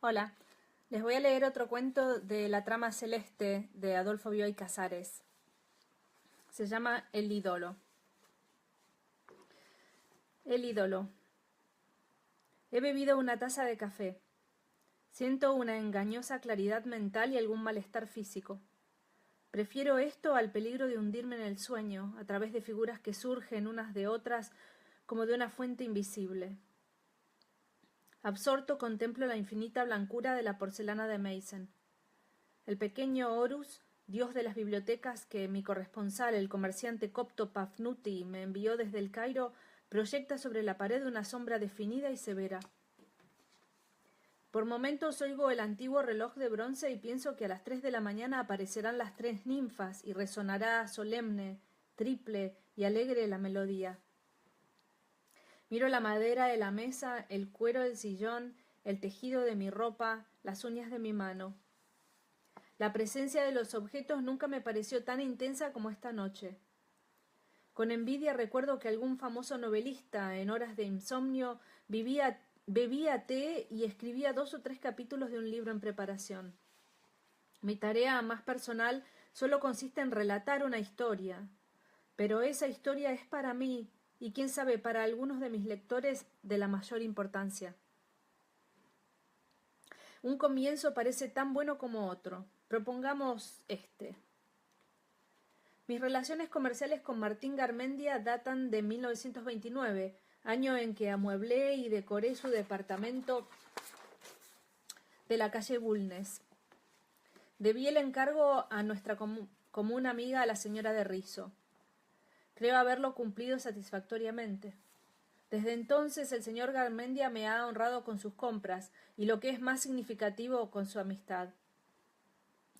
Hola, les voy a leer otro cuento de La trama celeste de Adolfo Bioy Casares. Se llama El ídolo. El ídolo. He bebido una taza de café. Siento una engañosa claridad mental y algún malestar físico. Prefiero esto al peligro de hundirme en el sueño, a través de figuras que surgen unas de otras como de una fuente invisible. Absorto contemplo la infinita blancura de la porcelana de Meissen. El pequeño Horus, dios de las bibliotecas que mi corresponsal, el comerciante copto Pafnuti, me envió desde el Cairo, proyecta sobre la pared una sombra definida y severa. Por momentos oigo el antiguo reloj de bronce y pienso que a las 3 de la mañana aparecerán las 3 ninfas y resonará solemne, triple y alegre la melodía. Miro la madera de la mesa, el cuero del sillón, el tejido de mi ropa, las uñas de mi mano. La presencia de los objetos nunca me pareció tan intensa como esta noche. Con envidia recuerdo que algún famoso novelista, en horas de insomnio, bebía té y escribía 2 o 3 capítulos de un libro en preparación. Mi tarea más personal solo consiste en relatar una historia, pero esa historia es para mí, y quién sabe, para algunos de mis lectores, de la mayor importancia. Un comienzo parece tan bueno como otro. Propongamos este. Mis relaciones comerciales con Martín Garmendia datan de 1929, año en que amueblé y decoré su departamento de la calle Bulnes. Debí el encargo a nuestra común amiga, la señora de Rizo. Creo haberlo cumplido satisfactoriamente. Desde entonces el señor Garmendia me ha honrado con sus compras y, lo que es más significativo, con su amistad.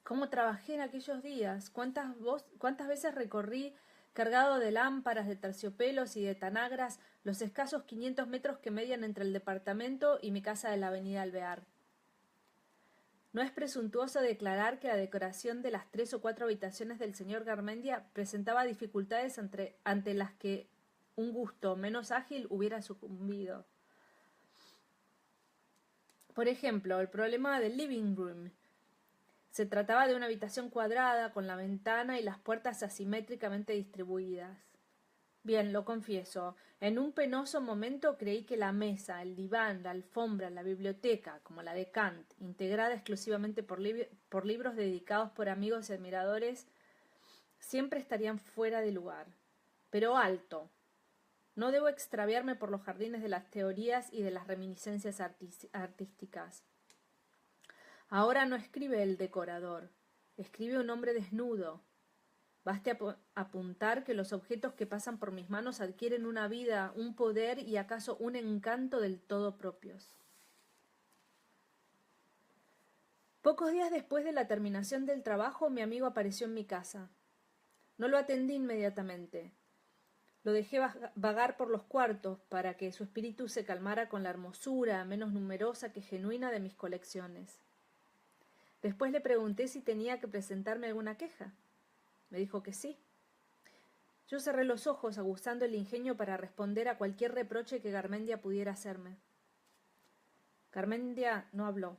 ¿Cómo trabajé en aquellos días? ¿Cuántas veces recorrí, cargado de lámparas, de terciopelos y de tanagras, los escasos 500 metros que median entre el departamento y mi casa de la avenida Alvear? No es presuntuoso declarar que la decoración de las 3 o 4 habitaciones del señor Garmendia presentaba dificultades ante las que un gusto menos ágil hubiera sucumbido. Por ejemplo, el problema del living room. Se trataba de una habitación cuadrada, con la ventana y las puertas asimétricamente distribuidas. Bien, lo confieso, en un penoso momento creí que la mesa, el diván, la alfombra, la biblioteca, como la de Kant, integrada exclusivamente por libros dedicados por amigos y admiradores, siempre estarían fuera de lugar. Pero alto. No debo extraviarme por los jardines de las teorías y de las reminiscencias artísticas. Ahora no escribe el decorador, escribe un hombre desnudo. Baste apuntar que los objetos que pasan por mis manos adquieren una vida, un poder y acaso un encanto del todo propios. Pocos días después de la terminación del trabajo, mi amigo apareció en mi casa. No lo atendí inmediatamente. Lo dejé vagar por los cuartos para que su espíritu se calmara con la hermosura, menos numerosa que genuina, de mis colecciones. Después le pregunté si tenía que presentarme alguna queja. Me dijo que sí. Yo cerré los ojos, aguzando el ingenio para responder a cualquier reproche que Garmendia pudiera hacerme. Garmendia no habló.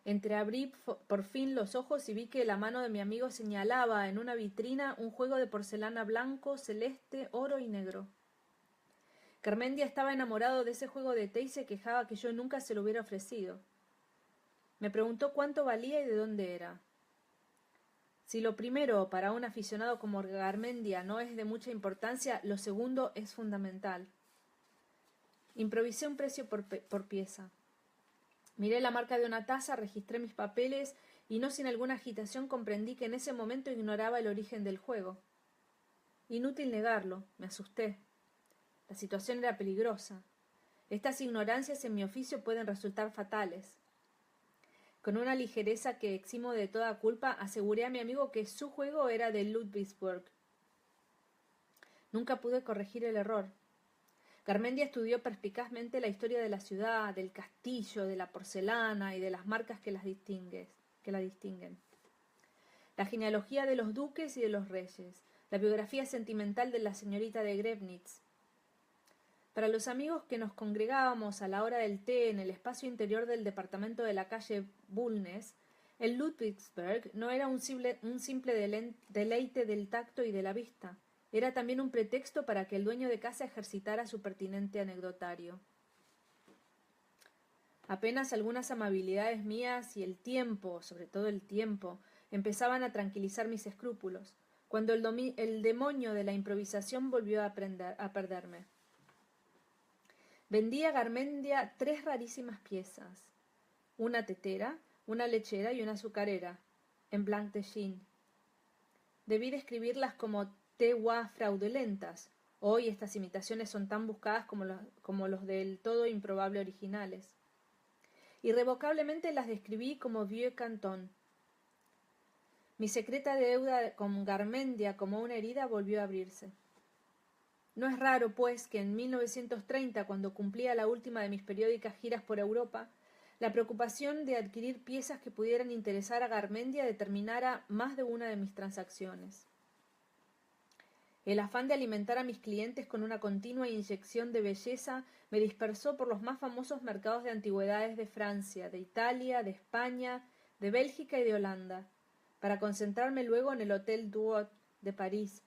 Entreabrí por fin los ojos y vi que la mano de mi amigo señalaba en una vitrina un juego de porcelana blanco, celeste, oro y negro. Garmendia estaba enamorado de ese juego de té y se quejaba que yo nunca se lo hubiera ofrecido. Me preguntó cuánto valía y de dónde era. Si lo primero para un aficionado como Garmendia no es de mucha importancia, lo segundo es fundamental. Improvisé un precio por pieza. Miré la marca de una taza, registré mis papeles y, no sin alguna agitación, comprendí que en ese momento ignoraba el origen del juego. Inútil negarlo, me asusté. La situación era peligrosa. Estas ignorancias en mi oficio pueden resultar fatales. Con una ligereza que eximo de toda culpa, aseguré a mi amigo que su juego era de Ludwigsburg. Nunca pude corregir el error. Garmendia estudió perspicazmente la historia de la ciudad, del castillo, de la porcelana y de las marcas que la distinguen. La genealogía de los duques y de los reyes, la biografía sentimental de la señorita de Grebnitz. Para los amigos que nos congregábamos a la hora del té en el espacio interior del departamento de la calle Bulnes, el Ludwigsberg no era un simple deleite del tacto y de la vista. Era también un pretexto para que el dueño de casa ejercitara su pertinente anecdotario. Apenas algunas amabilidades mías y el tiempo, sobre todo el tiempo, empezaban a tranquilizar mis escrúpulos, cuando el demonio de la improvisación volvió a perderme. Vendí a Garmendia 3 rarísimas piezas: una tetera, una lechera y una azucarera, en blanc de Chine. Debí describirlas como tewa fraudulentas. Hoy estas imitaciones son tan buscadas como los del todo improbable originales. Irrevocablemente las describí como vieux canton. Mi secreta deuda con Garmendia como una herida volvió a abrirse. No es raro, pues, que en 1930, cuando cumplía la última de mis periódicas giras por Europa, la preocupación de adquirir piezas que pudieran interesar a Garmendia determinara más de una de mis transacciones. El afán de alimentar a mis clientes con una continua inyección de belleza me dispersó por los más famosos mercados de antigüedades de Francia, de Italia, de España, de Bélgica y de Holanda, para concentrarme luego en el Hotel Duot de París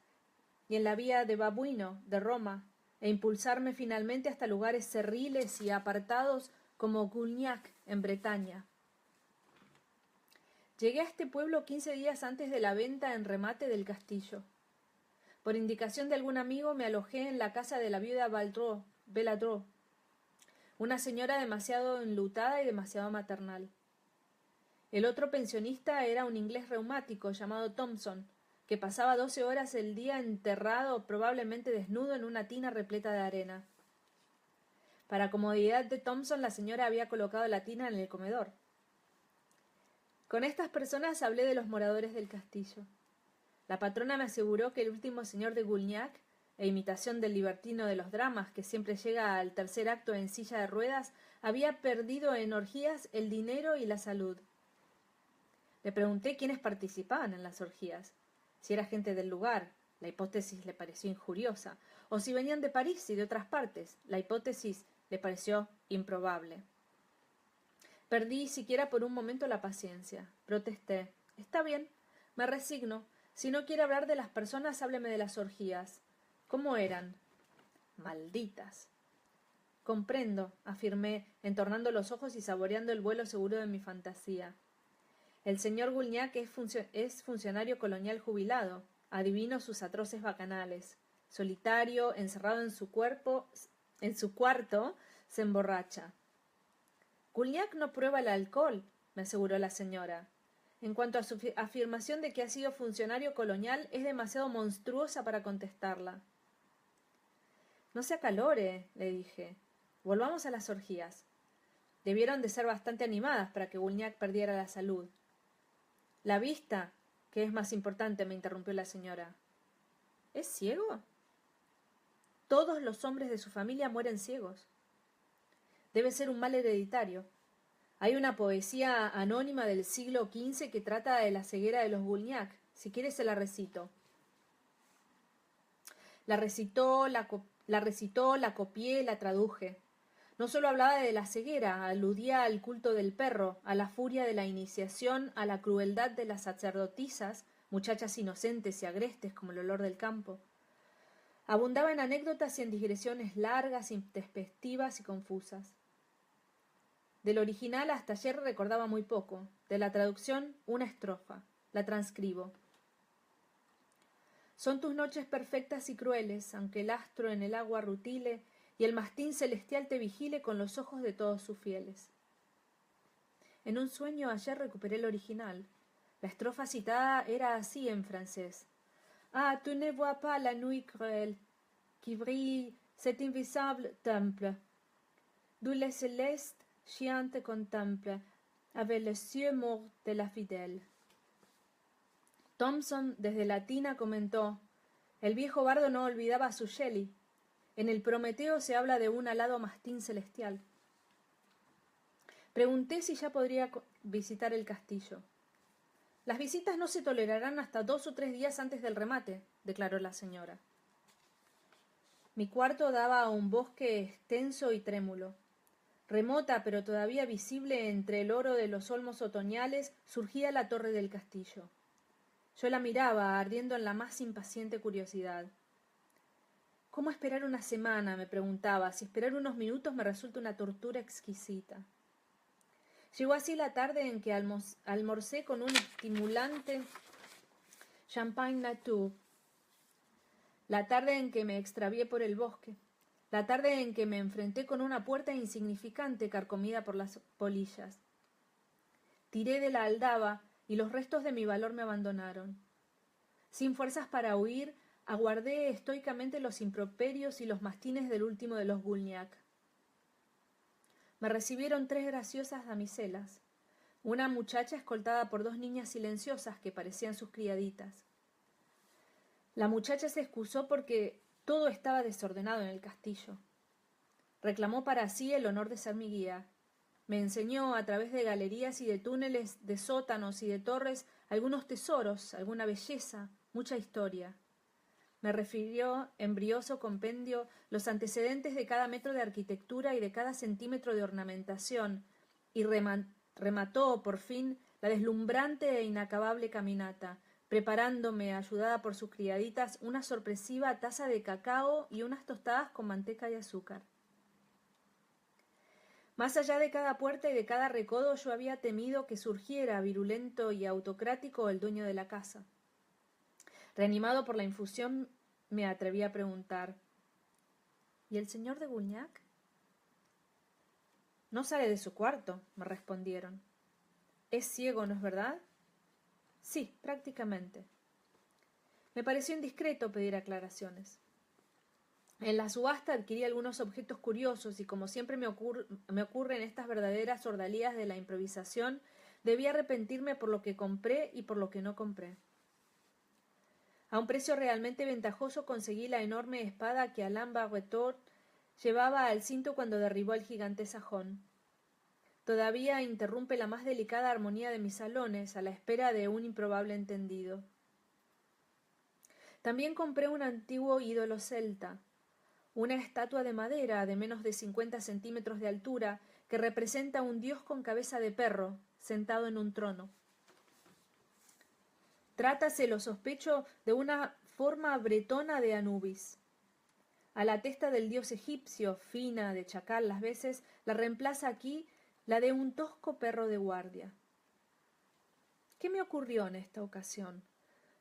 y en la Vía de Babuino de Roma, e impulsarme finalmente hasta lugares cerriles y apartados como Goulgnac en Bretaña. Llegué a este pueblo 15 días antes de la venta en remate del castillo. Por indicación de algún amigo me alojé en la casa de la viuda Belladreau, una señora demasiado enlutada y demasiado maternal. El otro pensionista era un inglés reumático llamado Thompson, que pasaba 12 horas el día enterrado, probablemente desnudo, en una tina repleta de arena. Para comodidad de Thompson, la señora había colocado la tina en el comedor. Con estas personas hablé de los moradores del castillo. La patrona me aseguró que el último señor de Goulgnac, e imitación del libertino de los dramas que siempre llega al tercer acto en silla de ruedas, había perdido en orgías el dinero y la salud. Le pregunté quiénes participaban en las orgías, si era gente del lugar, la hipótesis le pareció injuriosa, o si venían de París y de otras partes, la hipótesis le pareció improbable. Perdí siquiera por un momento la paciencia. Protesté. Está bien, me resigno. Si no quiere hablar de las personas, hábleme de las orgías. ¿Cómo eran? Malditas. Comprendo, afirmé, entornando los ojos y saboreando el vuelo seguro de mi fantasía. El señor Goulgnac es funcionario colonial jubilado. Adivino sus atroces bacanales. Solitario, encerrado en su cuarto, se emborracha. Goulgnac no prueba el alcohol, me aseguró la señora. En cuanto a su afirmación de que ha sido funcionario colonial, es demasiado monstruosa para contestarla. No se acalore, le dije. Volvamos a las orgías. Debieron de ser bastante animadas para que Goulgnac perdiera la salud. La vista, que es más importante, me interrumpió la señora. ¿Es ciego? Todos los hombres de su familia mueren ciegos. Debe ser un mal hereditario. Hay una poesía anónima del siglo XV que trata de la ceguera de los Goulgnac. Si quiere se la recito. La recitó, la copié, la traduje. No solo hablaba de la ceguera, aludía al culto del perro, a la furia de la iniciación, a la crueldad de las sacerdotisas, muchachas inocentes y agrestes como el olor del campo. Abundaba en anécdotas y en digresiones largas, intempestivas y confusas. Del original hasta ayer recordaba muy poco. De la traducción, una estrofa. La transcribo. Son tus noches perfectas y crueles, aunque el astro en el agua rutile y el mastín celestial te vigile con los ojos de todos sus fieles. En un sueño ayer recuperé el original. La estrofa citada era así en francés. Ah, tu ne vois pas la nuit cruelle, qui brille cet invisible temple, d'où les célestes chiens te contemplent, avec les yeux morts de la fidèle. Thompson desde la tina comentó: el viejo bardo no olvidaba a su Shelley. En el Prometeo se habla de un alado mastín celestial. Pregunté si ya podría visitar el castillo. Las visitas no se tolerarán hasta 2 o 3 días antes del remate, declaró la señora. Mi cuarto daba a un bosque extenso y trémulo. Remota, pero todavía visible entre el oro de los olmos otoñales, surgía la torre del castillo. Yo la miraba, ardiendo en la más impaciente curiosidad. ¿Cómo esperar una semana?, me preguntaba, si esperar unos minutos me resulta una tortura exquisita. Llegó así la tarde en que almorcé con un estimulante champagne nature, la tarde en que me extravié por el bosque, la tarde en que me enfrenté con una puerta insignificante carcomida por las polillas. Tiré de la aldaba y los restos de mi valor me abandonaron. Sin fuerzas para huir, aguardé estoicamente los improperios y los mastines del último de los Gulniak. Me recibieron 3 graciosas damiselas, una muchacha escoltada por 2 niñas silenciosas que parecían sus criaditas. La muchacha se excusó porque todo estaba desordenado en el castillo. Reclamó para sí el honor de ser mi guía. Me enseñó a través de galerías y de túneles, de sótanos y de torres, algunos tesoros, alguna belleza, mucha historia. Me refirió, en brioso compendio, los antecedentes de cada metro de arquitectura y de cada centímetro de ornamentación, y remató, por fin, la deslumbrante e inacabable caminata, preparándome, ayudada por sus criaditas, una sorpresiva taza de cacao y unas tostadas con manteca y azúcar. Más allá de cada puerta y de cada recodo yo había temido que surgiera, virulento y autocrático, el dueño de la casa. Reanimado por la infusión, me atreví a preguntar: ¿y el señor de Gulniak? No sale de su cuarto, me respondieron. ¿Es ciego, no es verdad? Sí, prácticamente. Me pareció indiscreto pedir aclaraciones. En la subasta adquirí algunos objetos curiosos y, como siempre me ocurre en estas verdaderas ordalías de la improvisación, debí arrepentirme por lo que compré y por lo que no compré. A un precio realmente ventajoso conseguí la enorme espada que Alain Barretot llevaba al cinto cuando derribó al gigante sajón. Todavía interrumpe la más delicada armonía de mis salones, a la espera de un improbable entendido. También compré un antiguo ídolo celta, una estatua de madera de menos de 50 centímetros de altura que representa a un dios con cabeza de perro, sentado en un trono. Trátase, lo sospecho, de una forma bretona de Anubis. A la testa del dios egipcio, fina, de chacal las veces, la reemplaza aquí la de un tosco perro de guardia. ¿Qué me ocurrió en esta ocasión?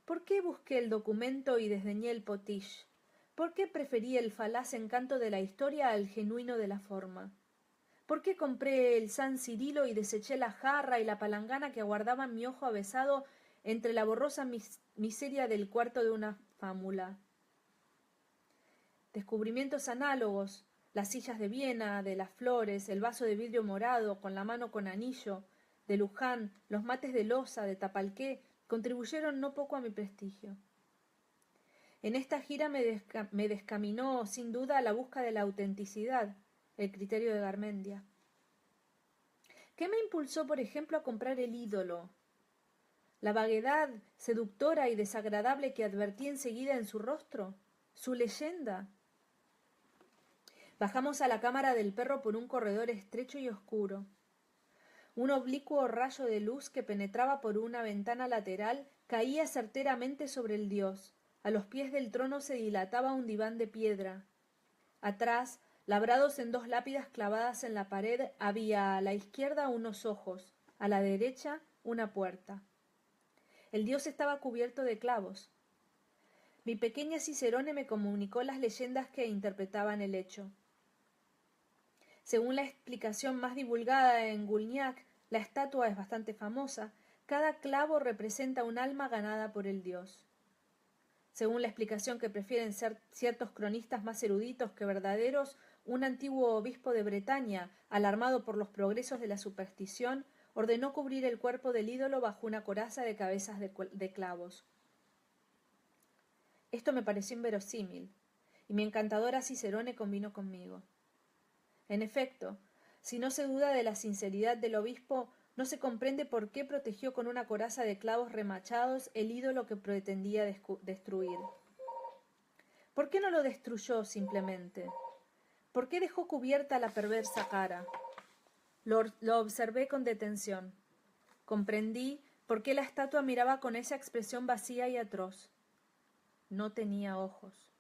¿Por qué busqué el documento y desdeñé el potiche? ¿Por qué preferí el falaz encanto de la historia al genuino de la forma? ¿Por qué compré el San Cirilo y deseché la jarra y la palangana que aguardaban mi ojo avesado entre la borrosa miseria del cuarto de una fámula? Descubrimientos análogos, las sillas de Viena, de las flores, el vaso de vidrio morado con la mano con anillo, de Luján, los mates de loza, de Tapalqué, contribuyeron no poco a mi prestigio. En esta gira me descaminó, sin duda, a la busca de la autenticidad, el criterio de Garmendia. ¿Qué me impulsó, por ejemplo, a comprar el ídolo? La vaguedad seductora y desagradable que advertí enseguida en su rostro, su leyenda. Bajamos a la cámara del perro por un corredor estrecho y oscuro. Un oblicuo rayo de luz que penetraba por una ventana lateral caía certeramente sobre el dios. A los pies del trono se dilataba un diván de piedra. Atrás, labrados en 2 lápidas clavadas en la pared, había a la izquierda unos ojos, a la derecha una puerta. El dios estaba cubierto de clavos. Mi pequeña Cicerone me comunicó las leyendas que interpretaban el hecho. Según la explicación más divulgada en Gulniak, la estatua es bastante famosa, cada clavo representa un alma ganada por el dios. Según la explicación que prefieren ser ciertos cronistas más eruditos que verdaderos, un antiguo obispo de Bretaña, alarmado por los progresos de la superstición, ordenó cubrir el cuerpo del ídolo bajo una coraza de cabezas de clavos. Esto me pareció inverosímil, y mi encantadora Cicerone convino conmigo. En efecto, si no se duda de la sinceridad del obispo, no se comprende por qué protegió con una coraza de clavos remachados el ídolo que pretendía destruir. ¿Por qué no lo destruyó simplemente? ¿Por qué dejó cubierta la perversa cara? Lo observé con detención. Comprendí por qué la estatua miraba con esa expresión vacía y atroz. No tenía ojos.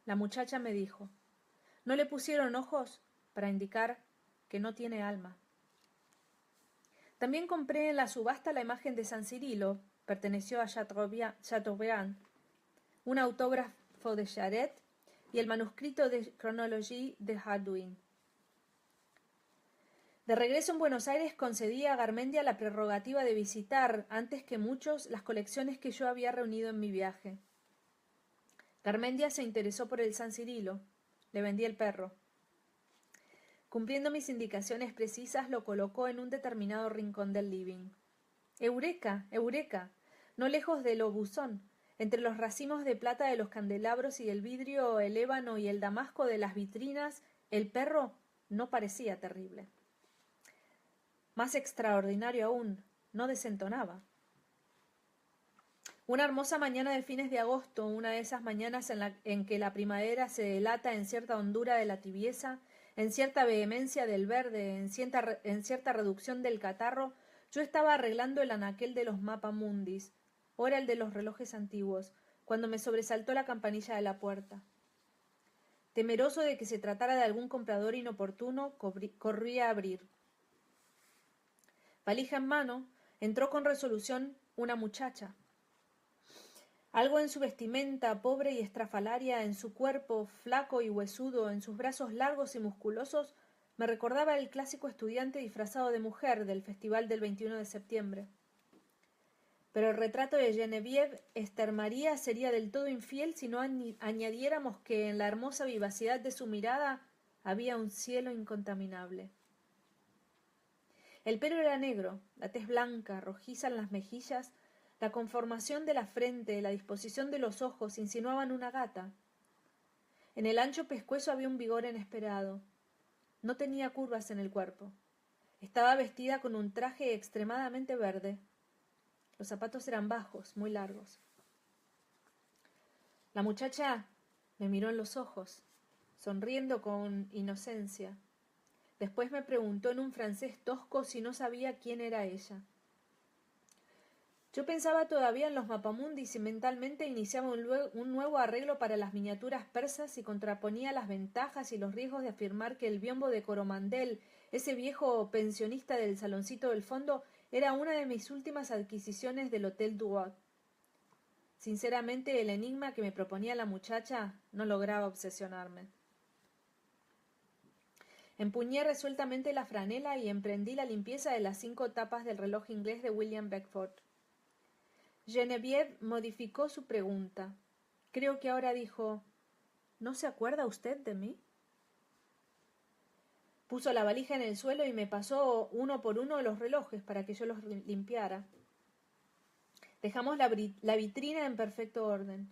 La muchacha me dijo, ¿no le pusieron ojos para indicar que no tiene alma? También compré en la subasta la imagen de San Cirilo, perteneció a Chateaubriand, un autógrafo de Charette y el manuscrito de Chronologie de Hardouin. De regreso en Buenos Aires concedí a Garmendia la prerrogativa de visitar, antes que muchos, las colecciones que yo había reunido en mi viaje. Garmendia se interesó por el San Cirilo. Le vendí el perro. Cumpliendo mis indicaciones precisas, lo colocó en un determinado rincón del living. ¡Eureka! ¡Eureka! No lejos del obusón, entre los racimos de plata de los candelabros y el vidrio, el ébano y el damasco de las vitrinas, el perro no parecía terrible. Más extraordinario aún, no desentonaba. Una hermosa mañana de fines de agosto, una de esas mañanas en que la primavera se delata en cierta hondura de la tibieza, en cierta vehemencia del verde, en cierta reducción del catarro, yo estaba arreglando el anaquel de los mapamundis, ora el de los relojes antiguos, cuando me sobresaltó la campanilla de la puerta. Temeroso de que se tratara de algún comprador inoportuno, corrí a abrir. Valija en mano, entró con resolución una muchacha. Algo en su vestimenta pobre y estrafalaria, en su cuerpo flaco y huesudo, en sus brazos largos y musculosos, me recordaba el clásico estudiante disfrazado de mujer del festival del 21 de septiembre. Pero el retrato de Geneviève Esther María sería del todo infiel si no añadiéramos que en la hermosa vivacidad de su mirada había un cielo incontaminable. El pelo era negro, la tez blanca, rojiza en las mejillas, la conformación de la frente, la disposición de los ojos insinuaban una gata. En el ancho pescuezo había un vigor inesperado. No tenía curvas en el cuerpo. Estaba vestida con un traje extremadamente verde. Los zapatos eran bajos, muy largos. La muchacha me miró en los ojos, sonriendo con inocencia. Después me preguntó en un francés tosco si no sabía quién era ella. Yo pensaba todavía en los mapamundis y mentalmente iniciaba un nuevo arreglo para las miniaturas persas y contraponía las ventajas y los riesgos de afirmar que el biombo de Coromandel, ese viejo pensionista del saloncito del fondo, era una de mis últimas adquisiciones del Hotel Duot. Sinceramente, el enigma que me proponía la muchacha no lograba obsesionarme. Empuñé resueltamente la franela y emprendí la limpieza de las 5 tapas del reloj inglés de William Beckford. Geneviève modificó su pregunta. Creo que ahora dijo, ¿no se acuerda usted de mí? Puso la valija en el suelo y me pasó uno por uno los relojes para que yo los limpiara. Dejamos la vitrina en perfecto orden.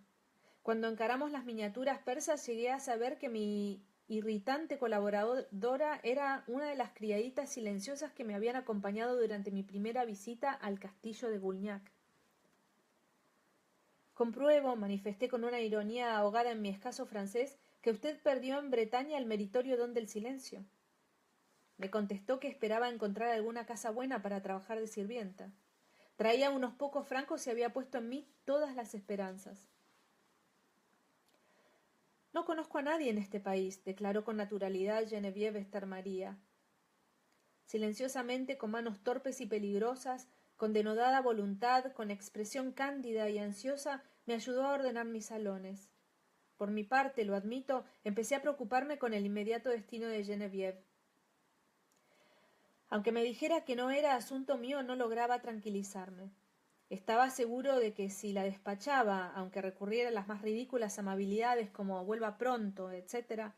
Cuando encaramos las miniaturas persas llegué a saber que mi irritante colaboradora era una de las criaditas silenciosas que me habían acompañado durante mi primera visita al castillo de Boulgnac. Compruebo, manifesté con una ironía ahogada en mi escaso francés, que usted perdió en Bretaña el meritorio don del silencio. Me contestó que esperaba encontrar alguna casa buena para trabajar de sirvienta. Traía unos pocos francos y había puesto en mí todas las esperanzas. No conozco a nadie en este país, declaró con naturalidad Geneviève Esther María. Silenciosamente, con manos torpes y peligrosas, con denodada voluntad, con expresión cándida y ansiosa, me ayudó a ordenar mis salones. Por mi parte, lo admito, empecé a preocuparme con el inmediato destino de Geneviève. Aunque me dijera que no era asunto mío, no lograba tranquilizarme. Estaba seguro de que si la despachaba, aunque recurriera a las más ridículas amabilidades como vuelva pronto, etc.,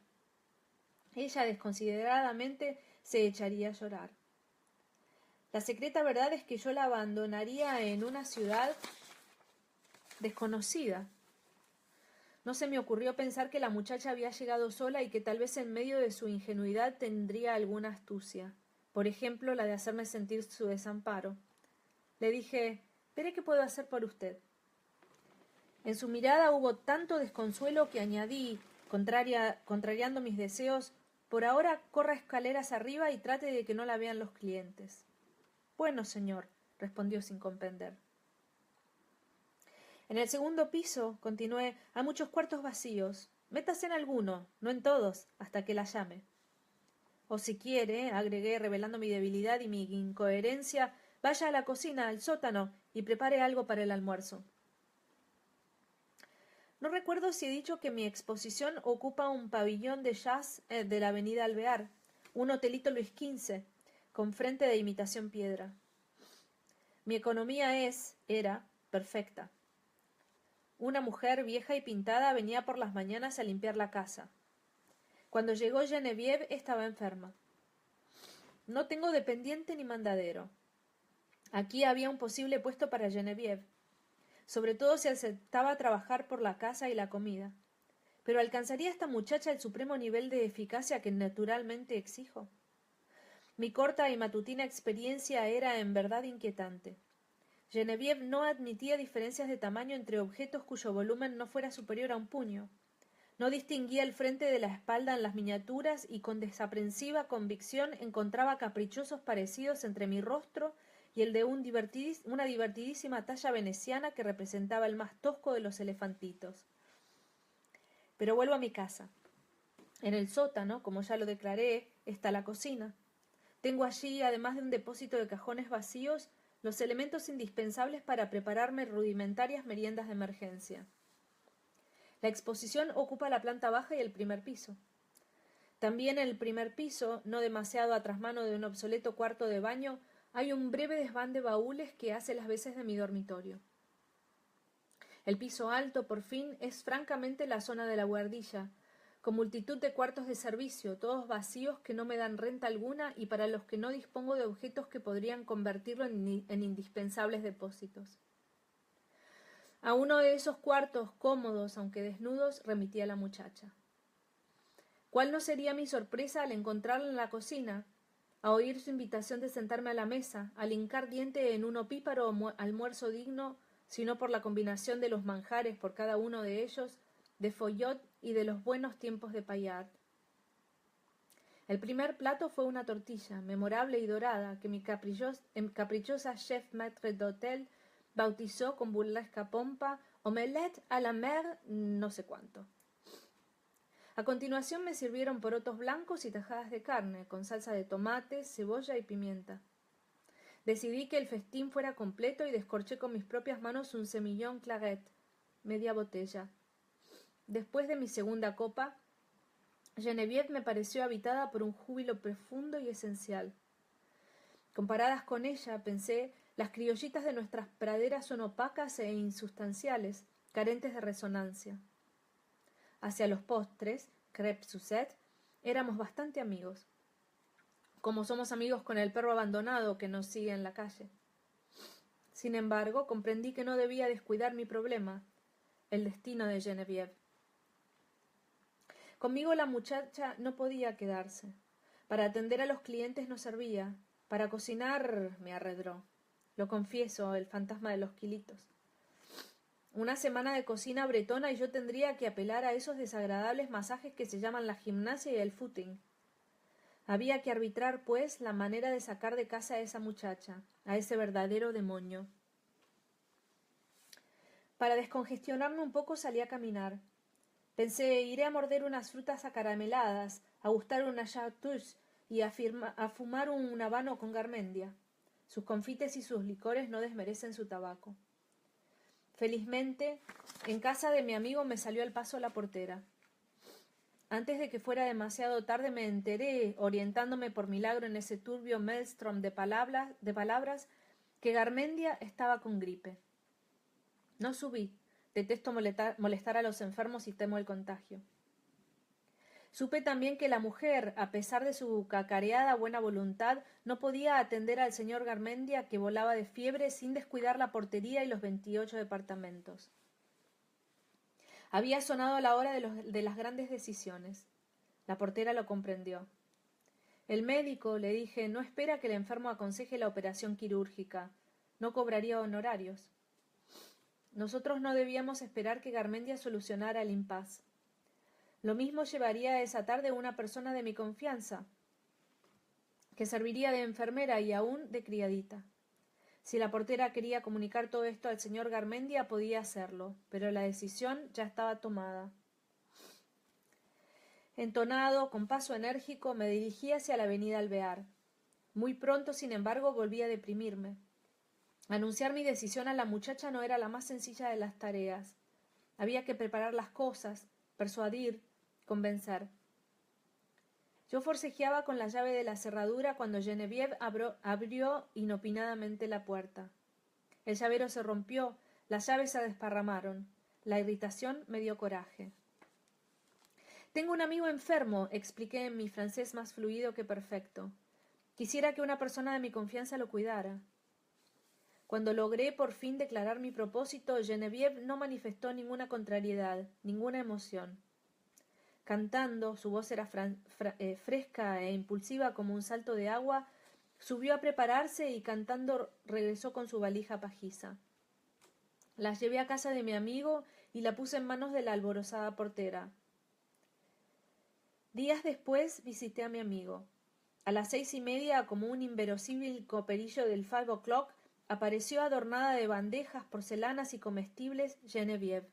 ella desconsideradamente se echaría a llorar. La secreta verdad es que yo la abandonaría en una ciudad desconocida. No se me ocurrió pensar que la muchacha había llegado sola y que tal vez en medio de su ingenuidad tendría alguna astucia, por ejemplo, la de hacerme sentir su desamparo. Le dije, veré qué puedo hacer por usted. En su mirada hubo tanto desconsuelo que añadí, contrariando mis deseos, por ahora corra escaleras arriba y trate de que no la vean los clientes. Bueno, señor, respondió sin comprender. En el segundo piso, continué, hay muchos cuartos vacíos. Métase en alguno, no en todos, hasta que la llame. O si quiere, agregué, revelando mi debilidad y mi incoherencia, vaya a la cocina, al sótano, y prepare algo para el almuerzo. No recuerdo si he dicho que mi exposición ocupa un pabellón de jazz de la avenida Alvear, un hotelito Luis XV, con frente de imitación piedra. Mi economía era, perfecta. Una mujer vieja y pintada venía por las mañanas a limpiar la casa. Cuando llegó Genevieve estaba enferma. No tengo dependiente ni mandadero. Aquí había un posible puesto para Genevieve, sobre todo si aceptaba trabajar por la casa y la comida. ¿Pero alcanzaría esta muchacha el supremo nivel de eficacia que naturalmente exijo? Mi corta y matutina experiencia era en verdad inquietante. Genevieve no admitía diferencias de tamaño entre objetos cuyo volumen no fuera superior a un puño. No distinguía el frente de la espalda en las miniaturas y con desaprensiva convicción encontraba caprichosos parecidos entre mi rostro y el de una divertidísima talla veneciana que representaba el más tosco de los elefantitos. Pero vuelvo a mi casa. En el sótano, como ya lo declaré, está la cocina. Tengo allí, además de un depósito de cajones vacíos, los elementos indispensables para prepararme rudimentarias meriendas de emergencia. La exposición ocupa la planta baja y el primer piso. También en el primer piso, no demasiado a trasmano de un obsoleto cuarto de baño, hay un breve desván de baúles que hace las veces de mi dormitorio. El piso alto, por fin, es francamente la zona de la buhardilla, con multitud de cuartos de servicio, todos vacíos que no me dan renta alguna y para los que no dispongo de objetos que podrían convertirlo en indispensables depósitos. A uno de esos cuartos, cómodos, aunque desnudos, remitía la muchacha. ¿Cuál no sería mi sorpresa al encontrarla en la cocina, a oír su invitación de sentarme a la mesa, al hincar diente en un opíparo almuerzo digno, sino por la combinación de los manjares por cada uno de ellos, de Follot y de los buenos tiempos de Payard? El primer plato fue una tortilla, memorable y dorada, que mi caprichosa chef maître d'hôtel bautizó con burlesca pompa omelette à la mer no sé cuánto. A continuación me sirvieron porotos blancos y tajadas de carne, con salsa de tomate, cebolla y pimienta. Decidí que el festín fuera completo y descorché con mis propias manos un semillón claret, media botella. Después de mi segunda copa, Genevieve me pareció habitada por un júbilo profundo y esencial. Comparadas con ella, pensé, las criollitas de nuestras praderas son opacas e insustanciales, carentes de resonancia. Hacia los postres, crêpes Suzette, éramos bastante amigos, como somos amigos con el perro abandonado que nos sigue en la calle. Sin embargo, comprendí que no debía descuidar mi problema, el destino de Genevieve. Conmigo la muchacha no podía quedarse. Para atender a los clientes no servía. Para cocinar me arredró. Lo confieso, el fantasma de los kilitos. Una semana de cocina bretona y yo tendría que apelar a esos desagradables masajes que se llaman la gimnasia y el footing. Había que arbitrar, pues, la manera de sacar de casa a esa muchacha, a ese verdadero demonio. Para descongestionarme un poco salí a caminar. Pensé, iré a morder unas frutas acarameladas, a gustar una chartreuse y a fumar un habano con garmendia. Sus confites y sus licores no desmerecen su tabaco. Felizmente, en casa de mi amigo me salió al paso la portera. Antes de que fuera demasiado tarde me enteré, orientándome por milagro en ese turbio maelstrom de palabras, que Garmendia estaba con gripe. No subí. Detesto molestar a los enfermos y temo el contagio. Supe también que la mujer, a pesar de su cacareada buena voluntad, no podía atender al señor Garmendia, que volaba de fiebre sin descuidar la portería y los 28 departamentos. Había sonado la hora de las grandes decisiones. La portera lo comprendió. El médico, le dije, no espera que el enfermo aconseje la operación quirúrgica. No cobraría honorarios. nosotros no debíamos esperar que Garmendia solucionara el impasse. Lo mismo llevaría esa tarde una persona de mi confianza, que serviría de enfermera y aún de criadita. Si la portera quería comunicar todo esto al señor Garmendia, podía hacerlo, pero la decisión ya estaba tomada. Entonado, con paso enérgico, me dirigí hacia la avenida Alvear. Muy pronto, sin embargo, volví a deprimirme. Anunciar mi decisión a la muchacha no era la más sencilla de las tareas. Había que preparar las cosas, persuadir, convencer. Yo forcejeaba con la llave de la cerradura cuando Genevieve abrió inopinadamente la puerta. El llavero se rompió, las llaves se desparramaron. La irritación me dio coraje. «Tengo un amigo enfermo», expliqué en mi francés más fluido que perfecto. «Quisiera que una persona de mi confianza lo cuidara». Cuando logré por fin declarar mi propósito, Genevieve no manifestó ninguna contrariedad, ninguna emoción. Cantando, su voz era fresca e impulsiva como un salto de agua, subió a prepararse y cantando regresó con su valija pajiza. La llevé a casa de mi amigo y la puse en manos de la alborozada portera. Días después visité a mi amigo. A las 6:30, como un inverosímil coperillo del 5 o'clock, apareció adornada de bandejas, porcelanas y comestibles Genevieve.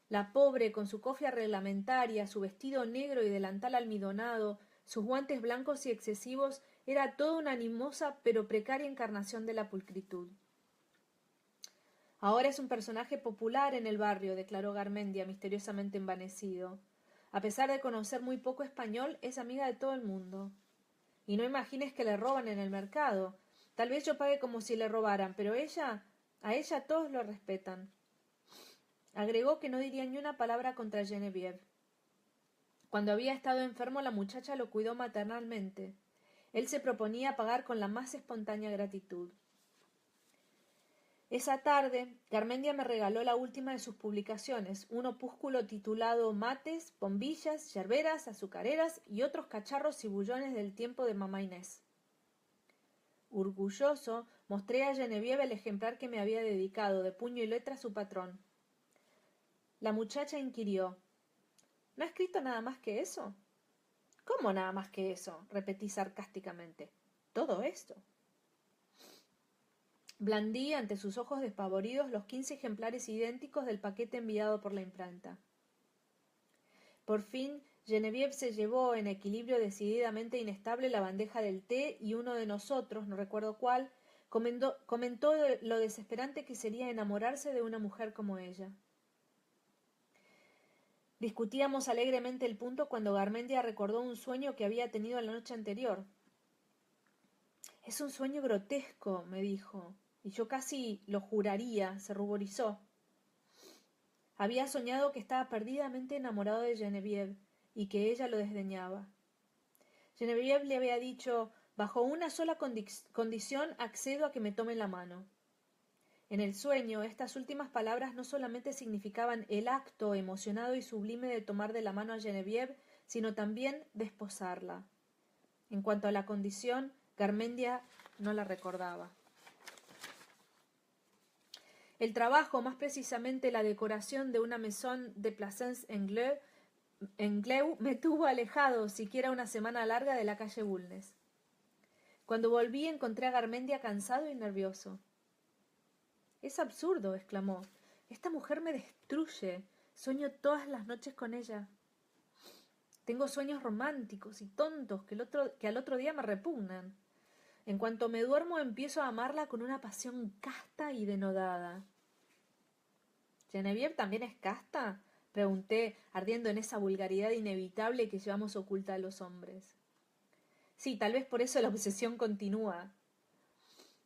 La pobre, con su cofia reglamentaria, su vestido negro y delantal almidonado, sus guantes blancos y excesivos, era toda una animosa pero precaria encarnación de la pulcritud. «Ahora es un personaje popular en el barrio», declaró Garmendia, misteriosamente envanecido. «A pesar de conocer muy poco español, es amiga de todo el mundo. Y no imagines que le roban en el mercado. Tal vez yo pague como si le robaran, pero a ella todos lo respetan». Agregó que no diría ni una palabra contra Genevieve. Cuando había estado enfermo, la muchacha lo cuidó maternalmente. Él se proponía pagar con la más espontánea gratitud. Esa tarde, Garmendia me regaló la última de sus publicaciones, un opúsculo titulado Mates, bombillas, yerberas, azucareras y otros cacharros y bullones del tiempo de mamá Inés. Orgulloso, mostré a Genevieve el ejemplar que me había dedicado, de puño y letra, su patrón. La muchacha inquirió: «¿No ha escrito nada más que eso?» «¿Cómo nada más que eso?», repetí sarcásticamente. «Todo esto». Blandí ante sus ojos despavoridos los 15 ejemplares idénticos del paquete enviado por la imprenta. Por fin, Genevieve se llevó, en equilibrio decididamente inestable, la bandeja del té y uno de nosotros, no recuerdo cuál, comentó lo desesperante que sería enamorarse de una mujer como ella. Discutíamos alegremente el punto cuando Garmendia recordó un sueño que había tenido la noche anterior. «Es un sueño grotesco», me dijo, y yo casi lo juraría, se ruborizó. Había soñado que estaba perdidamente enamorado de Genevieve y que ella lo desdeñaba. Genevieve le había dicho: «Bajo una sola condición accedo a que me tome la mano». En el sueño, estas últimas palabras no solamente significaban el acto emocionado y sublime de tomar de la mano a Genevieve, sino también desposarla. En cuanto a la condición, Garmendia no la recordaba. El trabajo, más precisamente la decoración de una maison de Plaisance-en-Gleu, me tuvo alejado siquiera una semana larga de la calle Bulnes. Cuando volví, encontré a Garmendia cansado y nervioso. «Es absurdo», exclamó. «Esta mujer me destruye. Sueño todas las noches con ella. Tengo sueños románticos y tontos que al otro día me repugnan. En cuanto me duermo, empiezo a amarla con una pasión casta y denodada». «¿Genevieve también es casta?», pregunté, ardiendo en esa vulgaridad inevitable que llevamos oculta a los hombres. «Sí, tal vez por eso la obsesión continúa.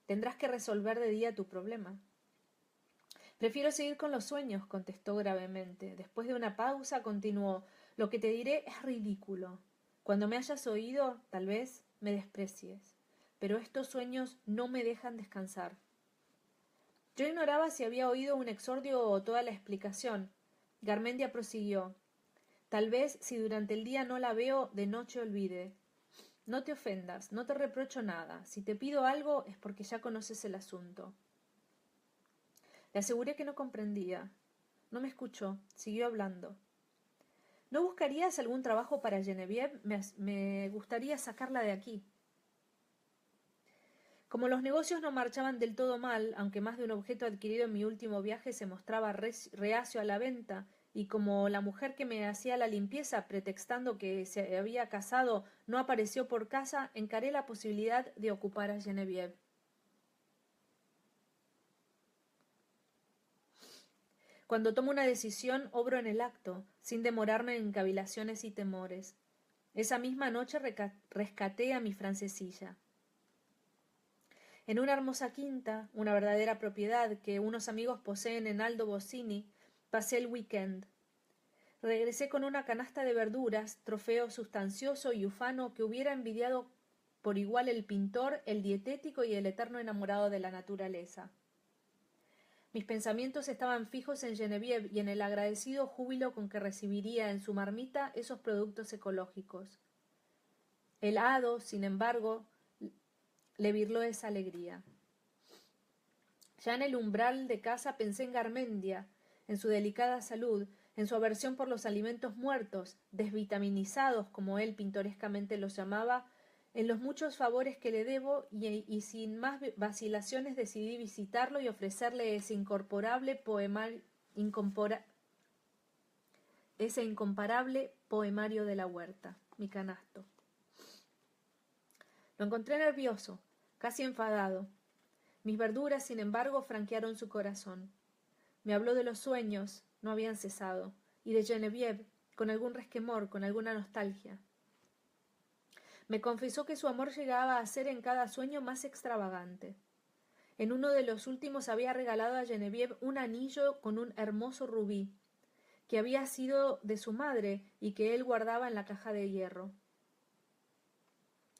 Tendrás que resolver de día tu problema». «Prefiero seguir con los sueños», contestó gravemente. Después de una pausa, continuó: «Lo que te diré es ridículo. Cuando me hayas oído, tal vez me desprecies. Pero estos sueños no me dejan descansar». Yo ignoraba si había oído un exordio o toda la explicación. Garmendia prosiguió: «Tal vez, si durante el día no la veo, de noche olvide. No te ofendas, no te reprocho nada. Si te pido algo es porque ya conoces el asunto». Le aseguré que no comprendía. No me escuchó. Siguió hablando. ¿No buscarías algún trabajo para Genevieve? Me gustaría sacarla de aquí. Como los negocios no marchaban del todo mal, aunque más de un objeto adquirido en mi último viaje se mostraba reacio a la venta, y como la mujer que me hacía la limpieza, pretextando que se había casado, no apareció por casa, encaré la posibilidad de ocupar a Genevieve. Cuando tomo una decisión, obro en el acto, sin demorarme en cavilaciones y temores. Esa misma noche rescaté a mi francesilla. En una hermosa quinta, una verdadera propiedad que unos amigos poseen en Aldo Bossini, pasé el weekend. Regresé con una canasta de verduras, trofeo sustancioso y ufano que hubiera envidiado por igual el pintor, el dietético y el eterno enamorado de la naturaleza. Mis pensamientos estaban fijos en Genevieve y en el agradecido júbilo con que recibiría en su marmita esos productos ecológicos. El hado, sin embargo, le birló esa alegría. Ya en el umbral de casa pensé en Garmendia, en su delicada salud, en su aversión por los alimentos muertos, desvitaminizados, como él pintorescamente los llamaba, en los muchos favores que le debo, y sin más vacilaciones decidí visitarlo y ofrecerle ese incomparable poemario de la huerta, mi canasto. Lo encontré nervioso, casi enfadado. Mis verduras, sin embargo, franquearon su corazón. Me habló de los sueños, no habían cesado, y de Genevieve, con algún resquemor, con alguna nostalgia. Me confesó que su amor llegaba a ser en cada sueño más extravagante. En uno de los últimos había regalado a Genevieve un anillo con un hermoso rubí, que había sido de su madre y que él guardaba en la caja de hierro.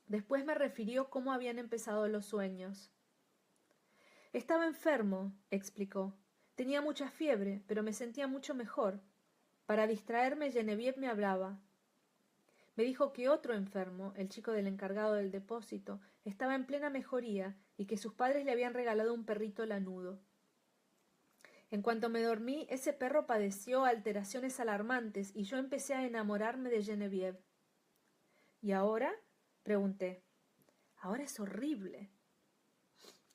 Después me refirió cómo habían empezado los sueños. Estaba enfermo, explicó. Tenía mucha fiebre, pero me sentía mucho mejor. Para distraerme, Genevieve me hablaba. Me dijo que otro enfermo, el chico del encargado del depósito, estaba en plena mejoría y que sus padres le habían regalado un perrito lanudo. En cuanto me dormí, ese perro padeció alteraciones alarmantes y yo empecé a enamorarme de Genevieve. ¿Y ahora? Pregunté. Ahora es horrible,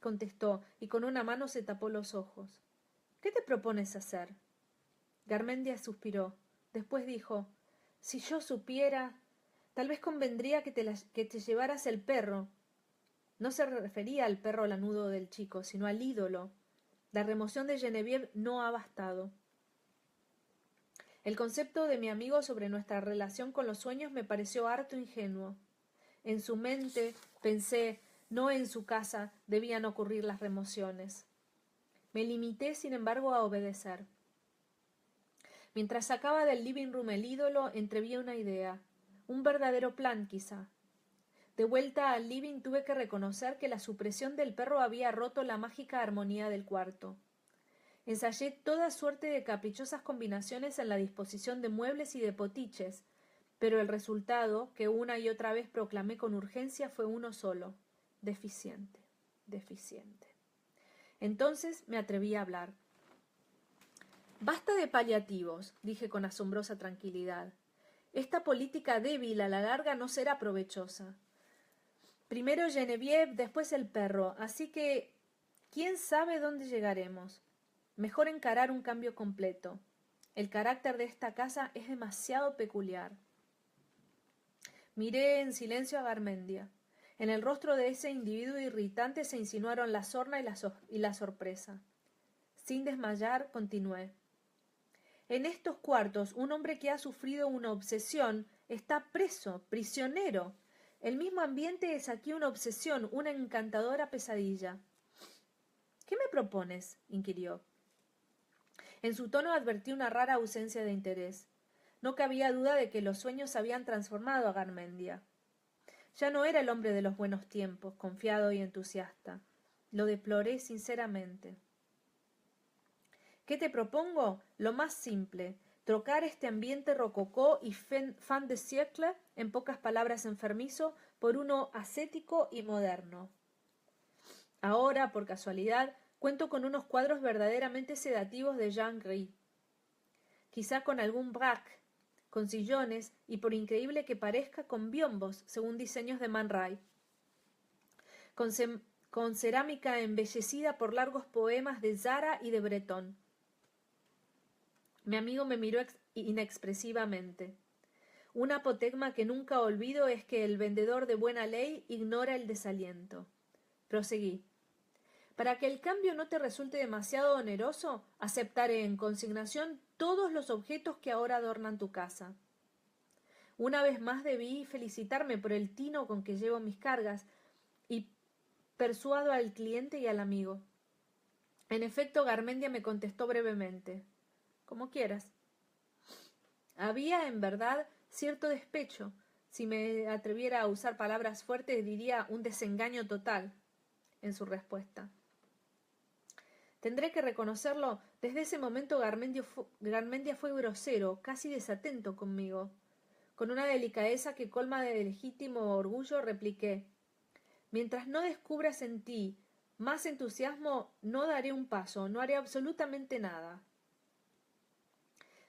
contestó, y con una mano se tapó los ojos. ¿Qué te propones hacer? Garmendia suspiró. Después dijo, si yo supiera, tal vez convendría que te llevaras el perro. No se refería al perro lanudo del chico, sino al ídolo. La remoción de Genevieve no ha bastado. El concepto de mi amigo sobre nuestra relación con los sueños me pareció harto ingenuo. En su mente, pensé, no en su casa, debían ocurrir las remociones. Me limité, sin embargo, a obedecer. Mientras sacaba del living room el ídolo, entreví una idea. Un verdadero plan, quizá. De vuelta al living tuve que reconocer que la supresión del perro había roto la mágica armonía del cuarto. Ensayé toda suerte de caprichosas combinaciones en la disposición de muebles y de potiches, pero el resultado, que una y otra vez proclamé con urgencia, fue uno solo: deficiente, deficiente. Entonces me atreví a hablar. Basta de paliativos, dije con asombrosa tranquilidad. Esta política débil a la larga no será provechosa. Primero Genevieve, después el perro, así que ¿quién sabe dónde llegaremos? Mejor encarar un cambio completo. El carácter de esta casa es demasiado peculiar. Miré en silencio a Garmendia. En el rostro de ese individuo irritante se insinuaron la sorna y la sorpresa. Sin desmayar, continué. En estos cuartos, un hombre que ha sufrido una obsesión está preso, prisionero. El mismo ambiente es aquí una obsesión, una encantadora pesadilla. ¿Qué me propones? Inquirió. En su tono advertí una rara ausencia de interés. No cabía duda de que los sueños habían transformado a Garmendia. Ya no era el hombre de los buenos tiempos, confiado y entusiasta. Lo deploré sinceramente. ¿Qué te propongo? Lo más simple, trocar este ambiente rococó y fin de siècle, en pocas palabras enfermizo, por uno ascético y moderno. Ahora, por casualidad, Cuento con unos cuadros verdaderamente sedativos de Jean Gris, quizá con algún Braque, con sillones y, por increíble que parezca, con biombos, según diseños de Man Ray, con cerámica embellecida por largos poemas de Zara y de Breton. Mi amigo me miró inexpresivamente. Un apotegma que nunca olvido es que el vendedor de buena ley ignora el desaliento. Proseguí. Para que el cambio no te resulte demasiado oneroso, aceptaré en consignación todos los objetos que ahora adornan tu casa. Una vez más debí felicitarme por el tino con que llevo mis cargas y persuado al cliente y al amigo. En efecto, Garmendia me contestó brevemente. Como quieras. Había, en verdad, cierto despecho. Si me atreviera a usar palabras fuertes, diría un desengaño total en su respuesta. Tendré que reconocerlo, desde ese momento Garmendia fue grosero, casi desatento conmigo. Con una delicadeza que colma de legítimo orgullo, repliqué: mientras no descubras en ti más entusiasmo, no daré un paso, no haré absolutamente nada.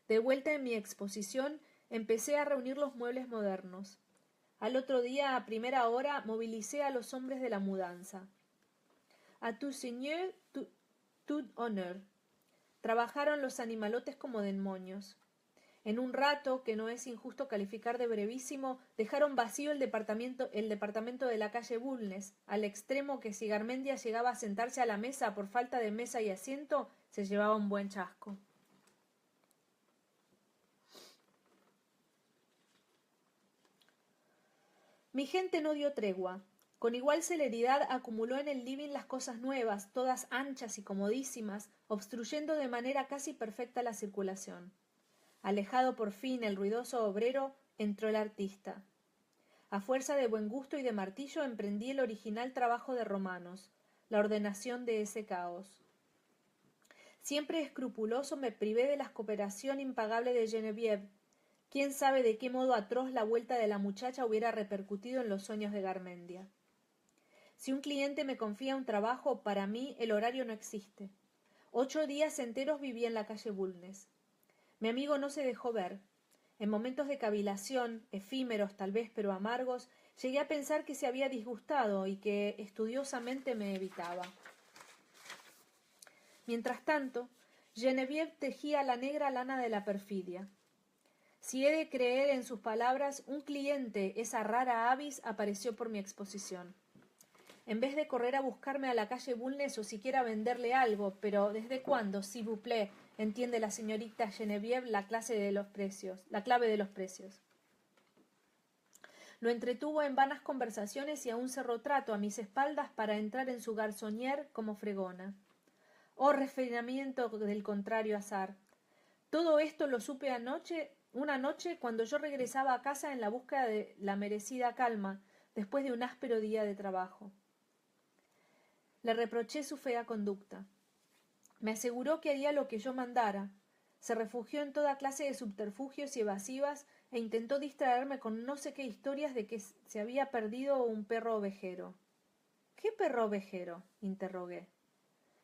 De vuelta en mi exposición, empecé a reunir los muebles modernos. Al otro día, a primera hora, movilicé a los hombres de la mudanza. A tout seigneur, tout honneur. Trabajaron los animalotes como demonios. En un rato, que no es injusto calificar de brevísimo, dejaron vacío el departamento de la calle Bulnes, al extremo que si Garmendia llegaba a sentarse a la mesa por falta de mesa y asiento, se llevaba un buen chasco. Mi gente no dio tregua. Con igual celeridad acumuló en el living las cosas nuevas, todas anchas y comodísimas, obstruyendo de manera casi perfecta la circulación. Alejado por fin el ruidoso obrero, entró el artista. A fuerza de buen gusto y de martillo emprendí el original trabajo de Romanos, la ordenación de ese caos. Siempre escrupuloso me privé de la cooperación impagable de Geneviève. ¿Quién sabe de qué modo atroz la vuelta de la muchacha hubiera repercutido en los sueños de Garmendia? Si un cliente me confía un trabajo, para mí el horario no existe. 8 días enteros viví en la calle Bulnes. Mi amigo no se dejó ver. En momentos de cavilación, efímeros tal vez pero amargos, llegué a pensar que se había disgustado y que estudiosamente me evitaba. Mientras tanto, Geneviève tejía la negra lana de la perfidia. Si he de creer en sus palabras, un cliente, esa rara avis, apareció por mi exposición. En vez de correr a buscarme a la calle Bulnes o siquiera venderle algo, pero ¿desde cuándo, s'il vous plaît, entiende la señorita Geneviève la clave de los precios? Lo entretuvo en vanas conversaciones y aún cerró trato a mis espaldas para entrar en su garzonier como fregona. Oh refinamiento del contrario azar. Todo esto lo supe una noche cuando yo regresaba a casa en la búsqueda de la merecida calma, después de un áspero día de trabajo. Le reproché su fea conducta. Me aseguró que haría lo que yo mandara. Se refugió en toda clase de subterfugios y evasivas e intentó distraerme con no sé qué historias de que se había perdido un perro ovejero. ¿Qué perro ovejero?, interrogué.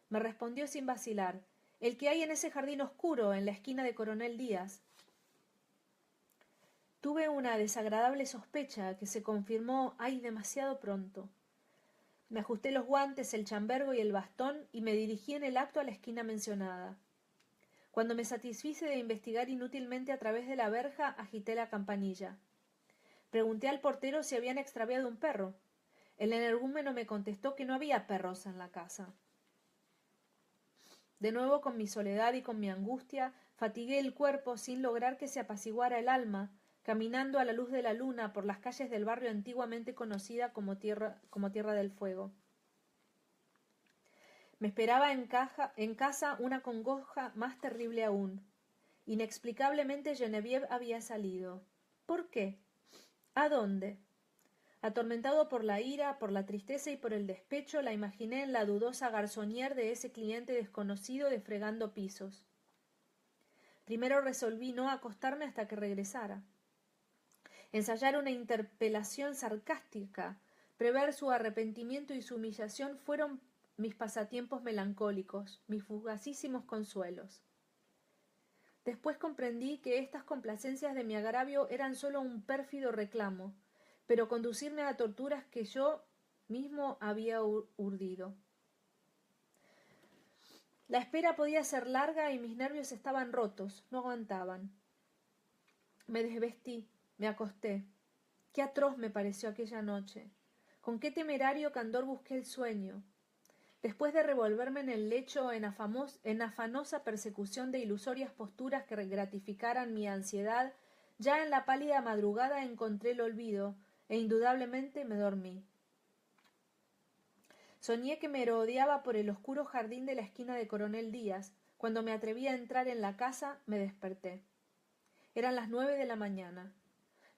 Me respondió sin vacilar: el que hay en ese jardín oscuro, en la esquina de Coronel Díaz. Tuve una desagradable sospecha que se confirmó demasiado pronto. Me ajusté los guantes, el chambergo y el bastón y me dirigí en el acto a la esquina mencionada. Cuando me satisfice de investigar inútilmente a través de la verja, agité la campanilla. Pregunté al portero si habían extraviado un perro. El energúmeno me contestó que no había perros en la casa. De nuevo con mi soledad y con mi angustia, fatigué el cuerpo sin lograr que se apaciguara el alma, caminando a la luz de la luna por las calles del barrio antiguamente conocida como Tierra del Fuego. Me esperaba en casa una congoja más terrible aún. Inexplicablemente Geneviève había salido. ¿Por qué? ¿A dónde? Atormentado por la ira, por la tristeza y por el despecho, la imaginé en la dudosa garzonier de ese cliente desconocido fregando pisos. Primero resolví no acostarme hasta que regresara. Ensayar una interpelación sarcástica, prever su arrepentimiento y su humillación fueron mis pasatiempos melancólicos, mis fugacísimos consuelos. Después comprendí que estas complacencias de mi agravio eran sólo un pérfido reclamo, pero conducirme a torturas que yo mismo había urdido. La espera podía ser larga y mis nervios estaban rotos, no aguantaban. Me desvestí, me acosté. Qué atroz me pareció aquella noche. Con qué temerario candor busqué el sueño. Después de revolverme en el lecho en afanosa persecución de ilusorias posturas que gratificaran mi ansiedad, ya en la pálida madrugada encontré el olvido, e indudablemente me dormí. Soñé que me rodeaba por el oscuro jardín de la esquina de Coronel Díaz. Cuando me atreví a entrar en la casa, me desperté. Eran las 9 de la mañana.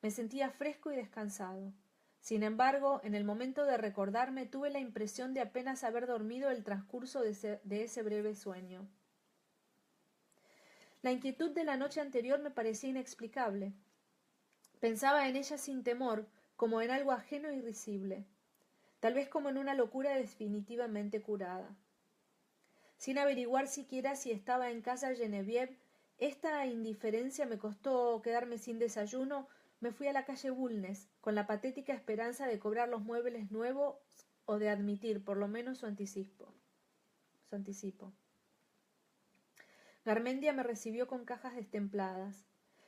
Me sentía fresco y descansado. Sin embargo, en el momento de recordarme, tuve la impresión de apenas haber dormido el transcurso de ese breve sueño. La inquietud de la noche anterior me parecía inexplicable. Pensaba en ella sin temor, como en algo ajeno y risible, tal vez como en una locura definitivamente curada. Sin averiguar siquiera si estaba en casa Genevieve, esta indiferencia me costó quedarme sin desayuno. Me fui a la calle Bulnes, con la patética esperanza de cobrar los muebles nuevos o de admitir, por lo menos, su anticipo. Garmendia me recibió con cajas destempladas.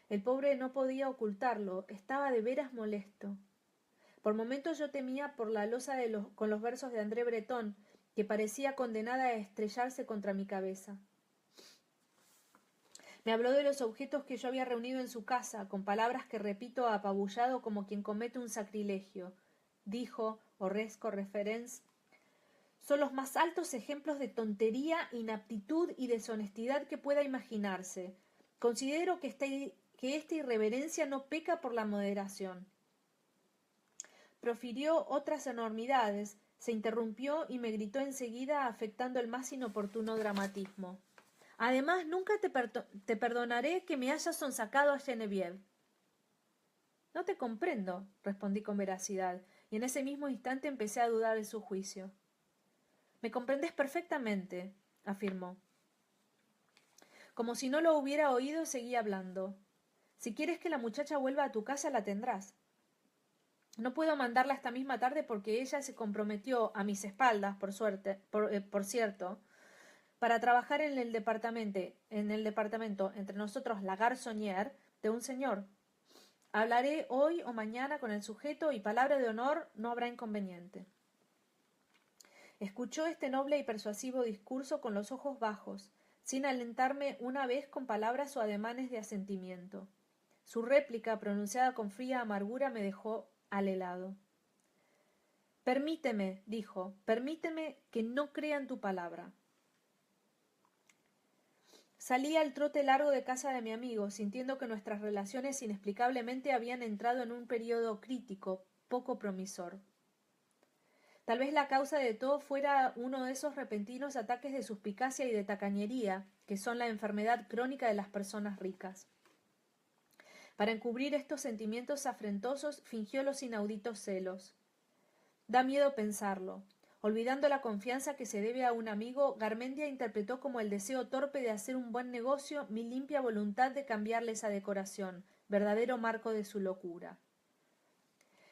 El pobre no podía ocultarlo, estaba de veras molesto. Por momentos yo temía por la losa con los versos de André Breton, que parecía condenada a estrellarse contra mi cabeza. Me habló de los objetos que yo había reunido en su casa, con palabras que repito apabullado como quien comete un sacrilegio. Dijo, horresco referens, son los más altos ejemplos de tontería, inaptitud y deshonestidad que pueda imaginarse. Considero que esta irreverencia no peca por la moderación. Profirió otras enormidades, se interrumpió y me gritó enseguida afectando el más inoportuno dramatismo. Además, nunca te perdonaré que me hayas sonsacado a Genevieve. No te comprendo, respondí con veracidad, y en ese mismo instante empecé a dudar de su juicio. Me comprendes perfectamente, afirmó. Como si no lo hubiera oído, seguí hablando. Si quieres que la muchacha vuelva a tu casa, la tendrás. No puedo mandarla esta misma tarde porque ella se comprometió a mis espaldas, por cierto, para trabajar en el departamento, entre nosotros la garçonnière, de un señor. Hablaré hoy o mañana con el sujeto y palabra de honor no habrá inconveniente. Escuchó este noble y persuasivo discurso con los ojos bajos, sin alentarme una vez con palabras o ademanes de asentimiento. Su réplica, pronunciada con fría amargura, me dejó al helado. Permíteme, dijo, permíteme que no crea en tu palabra. Salí al trote largo de casa de mi amigo, sintiendo que nuestras relaciones inexplicablemente habían entrado en un período crítico, poco promisor. Tal vez la causa de todo fuera uno de esos repentinos ataques de suspicacia y de tacañería, que son la enfermedad crónica de las personas ricas. Para encubrir estos sentimientos afrentosos, fingió los inauditos celos. Da miedo pensarlo. Olvidando la confianza que se debe a un amigo, Garmendia interpretó como el deseo torpe de hacer un buen negocio mi limpia voluntad de cambiarle esa decoración, verdadero marco de su locura.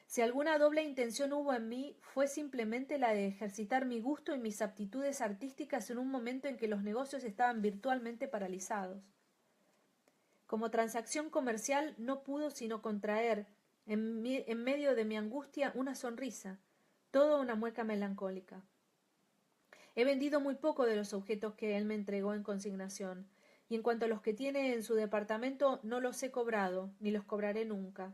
Si alguna doble intención hubo en mí, fue simplemente la de ejercitar mi gusto y mis aptitudes artísticas en un momento en que los negocios estaban virtualmente paralizados. Como transacción comercial no pudo sino contraer, en medio de mi angustia, una sonrisa, toda una mueca melancólica. He vendido muy poco de los objetos que él me entregó en consignación, y en cuanto a los que tiene en su departamento, no los he cobrado, ni los cobraré nunca.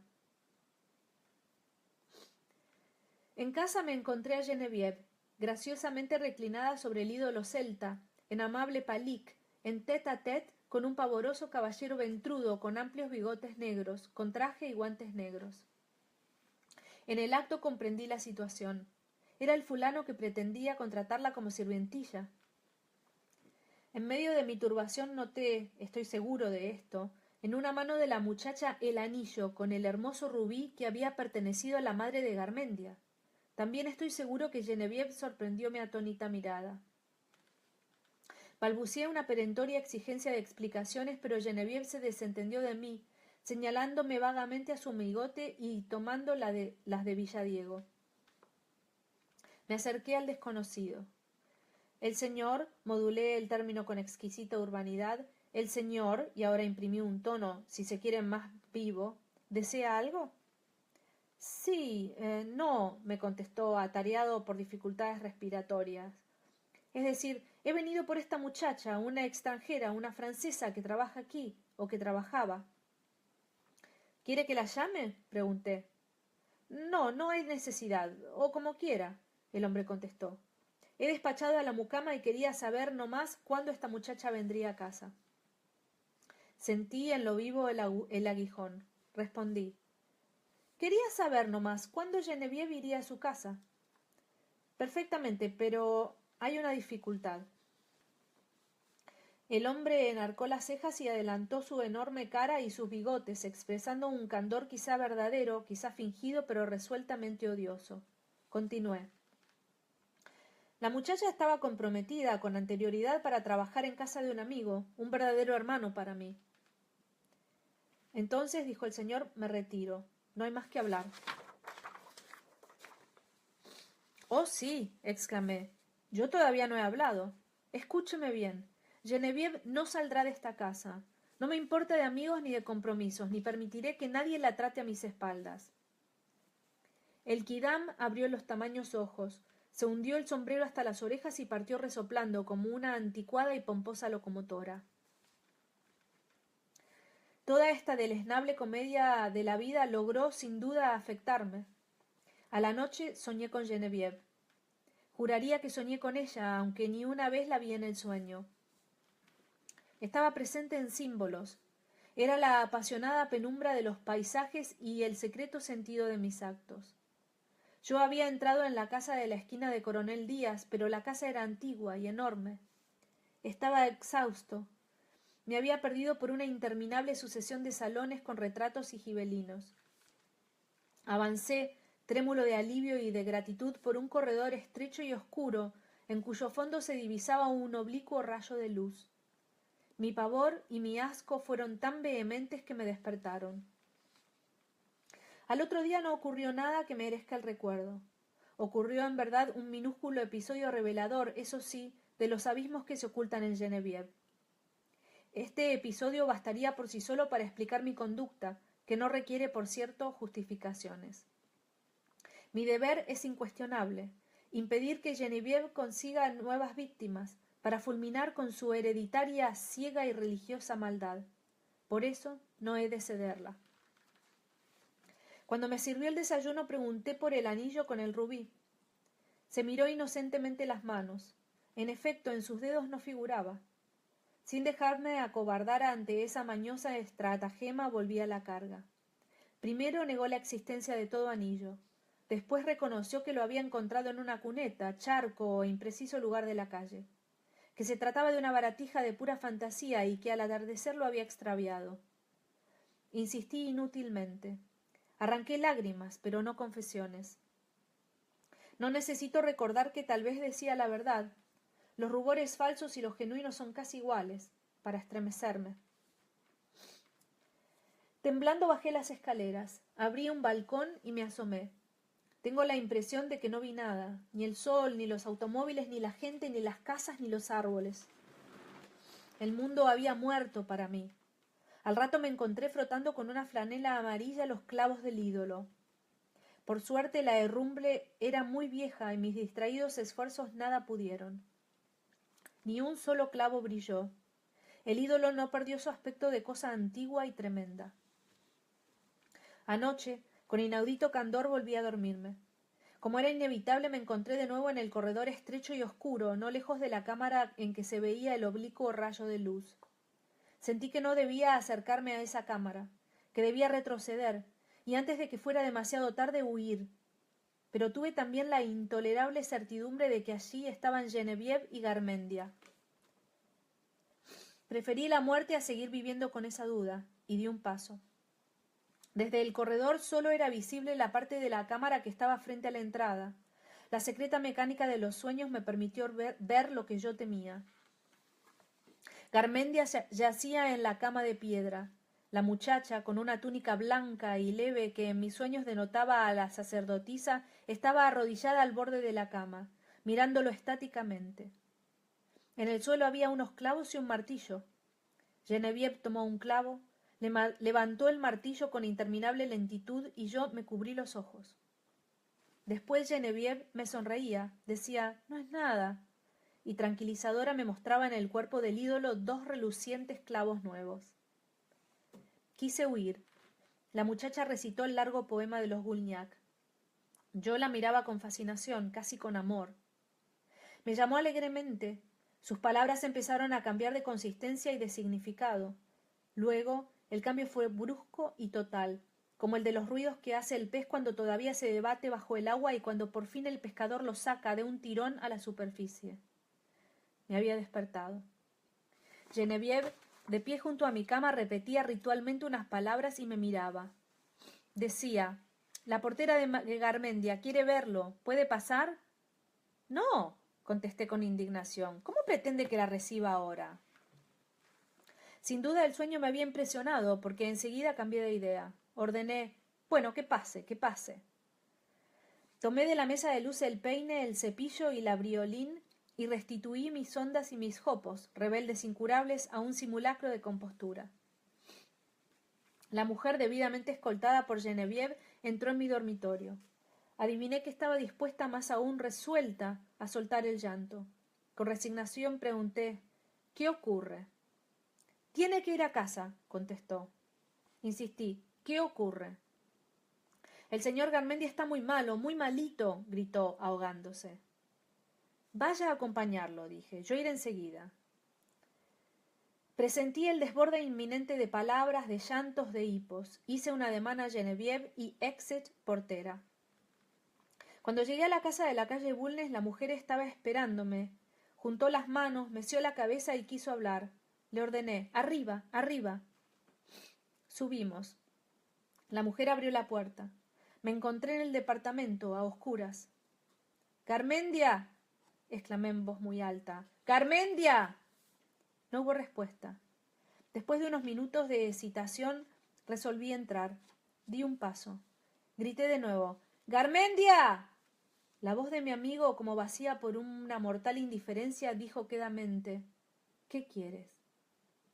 En casa me encontré a Genevieve, graciosamente reclinada sobre el ídolo celta, en amable palique, en tête-à-tête con un pavoroso caballero ventrudo con amplios bigotes negros, con traje y guantes negros. En el acto comprendí la situación. Era el fulano que pretendía contratarla como sirvientilla. En medio de mi turbación noté, estoy seguro de esto, en una mano de la muchacha el anillo con el hermoso rubí que había pertenecido a la madre de Garmendia. También estoy seguro que Genevieve sorprendió mi atónita mirada. Balbuceé una perentoria exigencia de explicaciones, pero Genevieve se desentendió de mí, señalándome vagamente a su amigote y tomando las de Villadiego. Me acerqué al desconocido. El señor, modulé el término con exquisita urbanidad, el señor, y ahora imprimí un tono, si se quiere, más vivo, ¿desea algo? Sí, no, me contestó, atareado por dificultades respiratorias. Es decir, he venido por esta muchacha, una extranjera, una francesa que trabaja aquí, o que trabajaba. ¿Quiere que la llame? Pregunté. No, no hay necesidad, o como quiera, el hombre contestó. He despachado a la mucama y quería saber no más cuándo esta muchacha vendría a casa. Sentí en lo vivo el aguijón. Respondí. Quería saber no más cuándo Genevieve iría a su casa. Perfectamente, pero hay una dificultad. El hombre enarcó las cejas y adelantó su enorme cara y sus bigotes, expresando un candor quizá verdadero, quizá fingido, pero resueltamente odioso. Continué. La muchacha estaba comprometida con anterioridad para trabajar en casa de un amigo, un verdadero hermano para mí. Entonces, dijo el señor, me retiro. No hay más que hablar. Oh, sí, exclamé. Yo todavía no he hablado. Escúcheme bien. Genevieve no saldrá de esta casa. No me importa de amigos ni de compromisos, ni permitiré que nadie la trate a mis espaldas. El quidam abrió los tamaños ojos, se hundió el sombrero hasta las orejas y partió resoplando como una anticuada y pomposa locomotora. Toda esta deleznable comedia de la vida logró sin duda afectarme. A la noche soñé con Genevieve. Juraría que soñé con ella, aunque ni una vez la vi en el sueño. Estaba presente en símbolos. Era la apasionada penumbra de los paisajes y el secreto sentido de mis actos. Yo había entrado en la casa de la esquina de Coronel Díaz, pero la casa era antigua y enorme. Estaba exhausto. Me había perdido por una interminable sucesión de salones con retratos y gibelinos. Avancé, trémulo de alivio y de gratitud, por un corredor estrecho y oscuro, en cuyo fondo se divisaba un oblicuo rayo de luz. Mi pavor y mi asco fueron tan vehementes que me despertaron. Al otro día no ocurrió nada que merezca el recuerdo. Ocurrió en verdad un minúsculo episodio revelador, eso sí, de los abismos que se ocultan en Genevieve. Este episodio bastaría por sí solo para explicar mi conducta, que no requiere, por cierto, justificaciones. Mi deber es incuestionable, impedir que Genevieve consiga nuevas víctimas, para fulminar con su hereditaria, ciega y religiosa maldad. Por eso no he de cederla. Cuando me sirvió el desayuno pregunté por el anillo con el rubí. Se miró inocentemente las manos. En efecto, en sus dedos no figuraba. Sin dejarme acobardar ante esa mañosa estratagema, volví a la carga. Primero negó la existencia de todo anillo. Después reconoció que lo había encontrado en una cuneta, charco o impreciso lugar de la calle, que se trataba de una baratija de pura fantasía y que al atardecer lo había extraviado. Insistí inútilmente. Arranqué lágrimas, pero no confesiones. No necesito recordar que tal vez decía la verdad. Los rubores falsos y los genuinos son casi iguales, para estremecerme. Temblando bajé las escaleras, abrí un balcón y me asomé. Tengo la impresión de que no vi nada, ni el sol, ni los automóviles, ni la gente, ni las casas, ni los árboles. El mundo había muerto para mí. Al rato me encontré frotando con una flanela amarilla los clavos del ídolo. Por suerte la herrumbre era muy vieja y mis distraídos esfuerzos nada pudieron. Ni un solo clavo brilló. El ídolo no perdió su aspecto de cosa antigua y tremenda. Anoche, con inaudito candor, volví a dormirme. Como era inevitable, me encontré de nuevo en el corredor estrecho y oscuro, no lejos de la cámara en que se veía el oblicuo rayo de luz. Sentí que no debía acercarme a esa cámara, que debía retroceder, y antes de que fuera demasiado tarde huir. Pero tuve también la intolerable certidumbre de que allí estaban Genevieve y Garmendia. Preferí la muerte a seguir viviendo con esa duda, y di un paso. Desde el corredor solo era visible la parte de la cámara que estaba frente a la entrada, La secreta mecánica de los sueños me permitió ver lo que yo temía. Garmendia yacía en la cama de piedra. La muchacha, con una túnica blanca y leve que en mis sueños denotaba a la sacerdotisa, estaba arrodillada al borde de la cama, mirándolo estáticamente. En el suelo había unos clavos y un martillo. Genevieve tomó un clavo, levantó el martillo con interminable lentitud y yo me cubrí los ojos. Después Genevieve me sonreía, decía, no es nada, y tranquilizadora me mostraba en el cuerpo del ídolo 2 relucientes clavos nuevos. Quise huir. La muchacha recitó el largo poema de los Goulgnac. Yo la miraba con fascinación, casi con amor. Me llamó alegremente. Sus palabras empezaron a cambiar de consistencia y de significado. Luego, el cambio fue brusco y total, como el de los ruidos que hace el pez cuando todavía se debate bajo el agua y cuando por fin el pescador lo saca de un tirón a la superficie. Me había despertado. Genevieve, de pie junto a mi cama, repetía ritualmente unas palabras y me miraba. Decía, la portera de Garmendia quiere verlo. ¿Puede pasar? No, contesté con indignación. ¿Cómo pretende que la reciba ahora? Sin duda el sueño me había impresionado, porque enseguida cambié de idea. Ordené, bueno, que pase, que pase. Tomé de la mesa de luz el peine, el cepillo y la briolín y restituí mis ondas y mis jopos, rebeldes incurables, a un simulacro de compostura. La mujer, debidamente escoltada por Genevieve, entró en mi dormitorio. Adiviné que estaba dispuesta, más aún resuelta, a soltar el llanto. Con resignación pregunté, ¿qué ocurre? Tiene que ir a casa, contestó. Insistí, ¿qué ocurre? El señor Garmendia está muy malo, muy malito, gritó, ahogándose. Vaya a acompañarlo, dije. Yo iré enseguida. Presentí el desborde inminente de palabras, de llantos, de hipos. Hice un ademán a Genevieve y exit portera. Cuando llegué a la casa de la calle Bulnes, la mujer estaba esperándome. Juntó las manos, meció la cabeza y quiso hablar. Le ordené, arriba, arriba. Subimos. La mujer abrió la puerta. Me encontré en el departamento, a oscuras. —¡Garmendia! —exclamé en voz muy alta. —¡Garmendia! No hubo respuesta. Después de unos minutos de hesitación, resolví entrar. Di un paso. Grité de nuevo. —¡Garmendia! La voz de mi amigo, como vacía por una mortal indiferencia, dijo quedamente. —¿Qué quieres?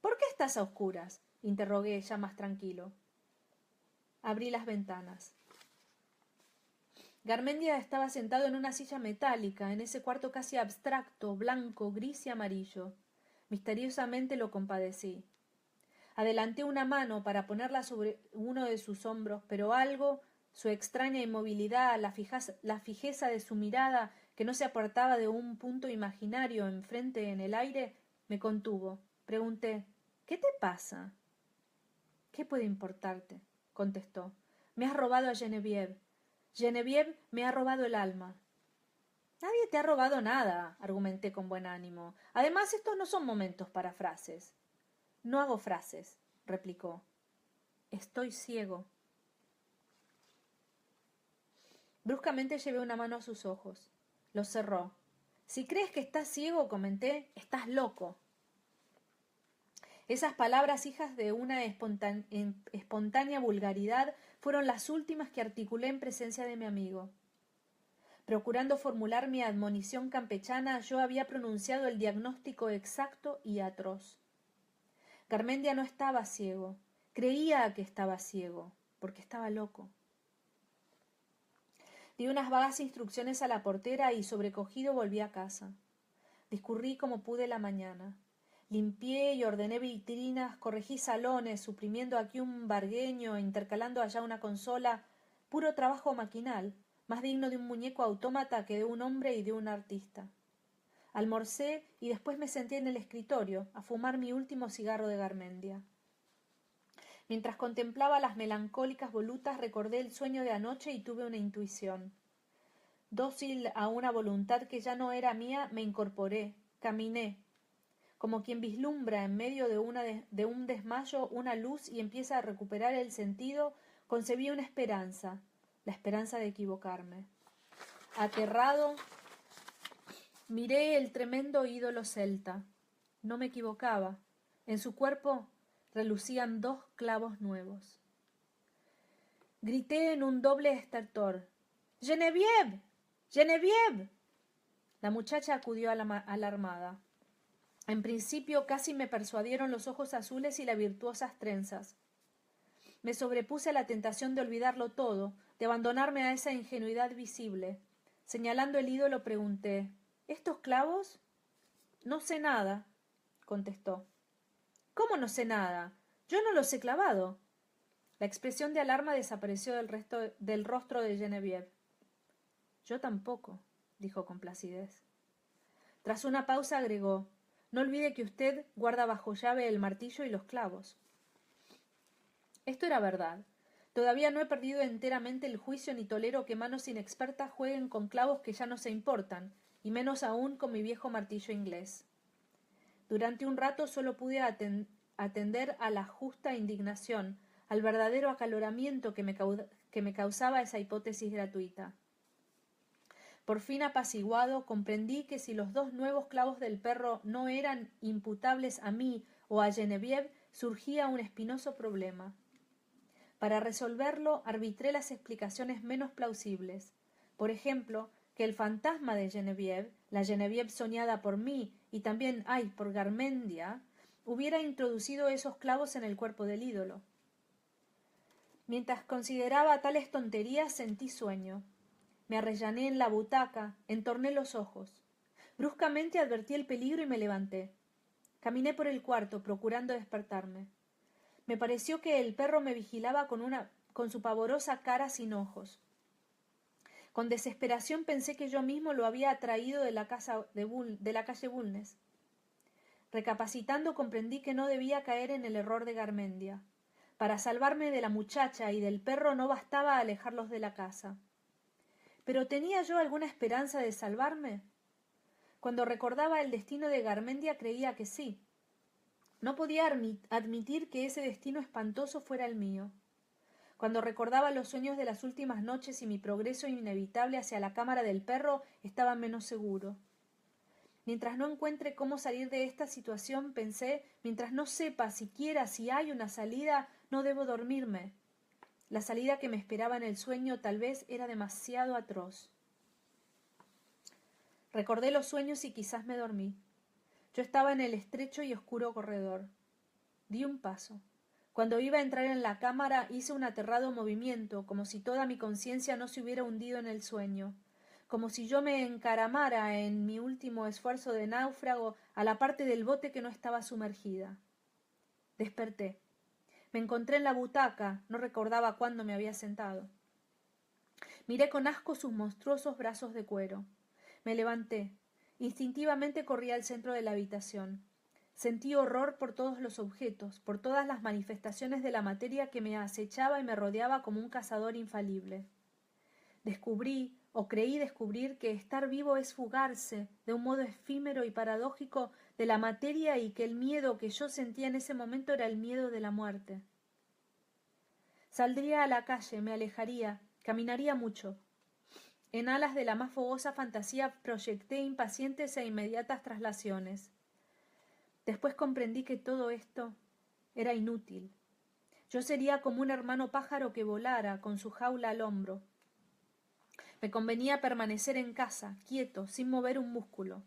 —¿Por qué estás a oscuras? —interrogué, ya más tranquilo. Abrí las ventanas. Garmendia estaba sentado en una silla metálica, en ese cuarto casi abstracto, blanco, gris y amarillo. Misteriosamente lo compadecí. Adelanté una mano para ponerla sobre uno de sus hombros, pero algo, su extraña inmovilidad, la fijeza de su mirada, que no se apartaba de un punto imaginario enfrente en el aire, me contuvo. Pregunté, ¿qué te pasa? ¿Qué puede importarte? Contestó. Me has robado a Genevieve. Genevieve me ha robado el alma. Nadie te ha robado nada, argumenté con buen ánimo. Además, estos no son momentos para frases. No hago frases, replicó. Estoy ciego. Bruscamente llevé una mano a sus ojos. Los cerró. Si crees que estás ciego, comenté, estás loco. Esas palabras, hijas de una espontánea vulgaridad, fueron las últimas que articulé en presencia de mi amigo. Procurando formular mi admonición campechana, yo había pronunciado el diagnóstico exacto y atroz. Garmendia no estaba ciego. Creía que estaba ciego, porque estaba loco. Di unas vagas instrucciones a la portera y, sobrecogido, volví a casa. Discurrí como pude la mañana. Limpié y ordené vitrinas, corregí salones, suprimiendo aquí un vargueño, intercalando allá una consola, puro trabajo maquinal, más digno de un muñeco autómata que de un hombre y de un artista. Almorcé y después me senté en el escritorio a fumar mi último cigarro de Garmendia. Mientras contemplaba las melancólicas volutas, recordé el sueño de anoche y tuve una intuición. Dócil a una voluntad que ya no era mía, me incorporé, caminé, como quien vislumbra en medio de un desmayo una luz y empieza a recuperar el sentido, concebí una esperanza, la esperanza de equivocarme. Aterrado, miré el tremendo ídolo celta. No me equivocaba. En su cuerpo relucían 2 clavos nuevos. Grité en un doble estertor. ¡Genevieve! ¡Genevieve! La muchacha acudió alarmada. En principio casi me persuadieron los ojos azules y las virtuosas trenzas. Me sobrepuse a la tentación de olvidarlo todo, de abandonarme a esa ingenuidad visible. Señalando el ídolo pregunté, ¿estos clavos? No sé nada, contestó. ¿Cómo no sé nada? Yo no los he clavado. La expresión de alarma desapareció del rostro de Genevieve. Yo tampoco, dijo con placidez. Tras una pausa agregó, no olvide que usted guarda bajo llave el martillo y los clavos. Esto era verdad. Todavía no he perdido enteramente el juicio ni tolero que manos inexpertas jueguen con clavos que ya no se importan, y menos aún con mi viejo martillo inglés. Durante un rato solo pude atender a la justa indignación, al verdadero acaloramiento que me causaba esa hipótesis gratuita. Por fin apaciguado, comprendí que si los 2 nuevos clavos del perro no eran imputables a mí o a Genevieve, surgía un espinoso problema. Para resolverlo, arbitré las explicaciones menos plausibles. Por ejemplo, que el fantasma de Genevieve, la Genevieve soñada por mí y también, por Garmendia, hubiera introducido esos clavos en el cuerpo del ídolo. Mientras consideraba tales tonterías, sentí sueño. Me arrellané en la butaca, entorné los ojos. Bruscamente advertí el peligro y me levanté. Caminé por el cuarto, procurando despertarme. Me pareció que el perro me vigilaba con su pavorosa cara sin ojos. Con desesperación pensé que yo mismo lo había traído de la calle Bulnes. Recapacitando comprendí que no debía caer en el error de Garmendia. Para salvarme de la muchacha y del perro no bastaba alejarlos de la casa. ¿Pero tenía yo alguna esperanza de salvarme? Cuando recordaba el destino de Garmendia creía que sí. No podía admitir que ese destino espantoso fuera el mío. Cuando recordaba los sueños de las últimas noches y mi progreso inevitable hacia la cámara del perro, estaba menos seguro. Mientras no encuentre cómo salir de esta situación, pensé, mientras no sepa siquiera si hay una salida, no debo dormirme. La salida que me esperaba en el sueño tal vez era demasiado atroz. Recordé los sueños y quizás me dormí. Yo estaba en el estrecho y oscuro corredor. Di un paso. Cuando iba a entrar en la cámara hice un aterrado movimiento, como si toda mi conciencia no se hubiera hundido en el sueño, como si yo me encaramara en mi último esfuerzo de náufrago a la parte del bote que no estaba sumergida. Desperté. Me encontré en la butaca, no recordaba cuándo me había sentado. Miré con asco sus monstruosos brazos de cuero. Me levanté. Instintivamente corrí al centro de la habitación. Sentí horror por todos los objetos, por todas las manifestaciones de la materia que me acechaba y me rodeaba como un cazador infalible. Descubrí, o creí descubrir, que estar vivo es fugarse, de un modo efímero y paradójico, de la materia y que el miedo que yo sentía en ese momento era el miedo de la muerte. Saldría a la calle, me alejaría, caminaría mucho. En alas de la más fogosa fantasía proyecté impacientes e inmediatas traslaciones. Después comprendí que todo esto era inútil. Yo sería como un hermano pájaro que volara, con su jaula al hombro. Me convenía permanecer en casa, quieto, sin mover un músculo.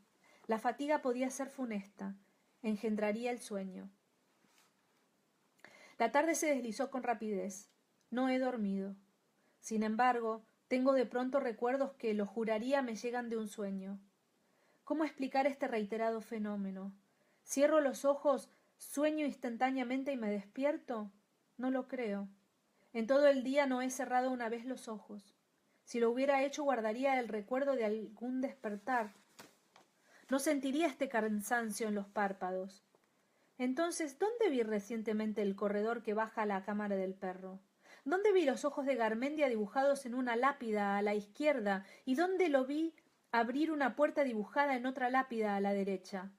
La fatiga podía ser funesta, engendraría el sueño. La tarde se deslizó con rapidez. No he dormido. Sin embargo, tengo de pronto recuerdos que, lo juraría, me llegan de un sueño. ¿Cómo explicar este reiterado fenómeno? ¿Cierro los ojos, sueño instantáneamente y me despierto? No lo creo. En todo el día no he cerrado una vez los ojos. Si lo hubiera hecho, guardaría el recuerdo de algún despertar. No sentiría este cansancio en los párpados. Entonces, ¿dónde vi recientemente el corredor que baja a la cámara del perro? ¿Dónde vi los ojos de Garmendia dibujados en una lápida a la izquierda? ¿Y dónde lo vi abrir una puerta dibujada en otra lápida a la derecha?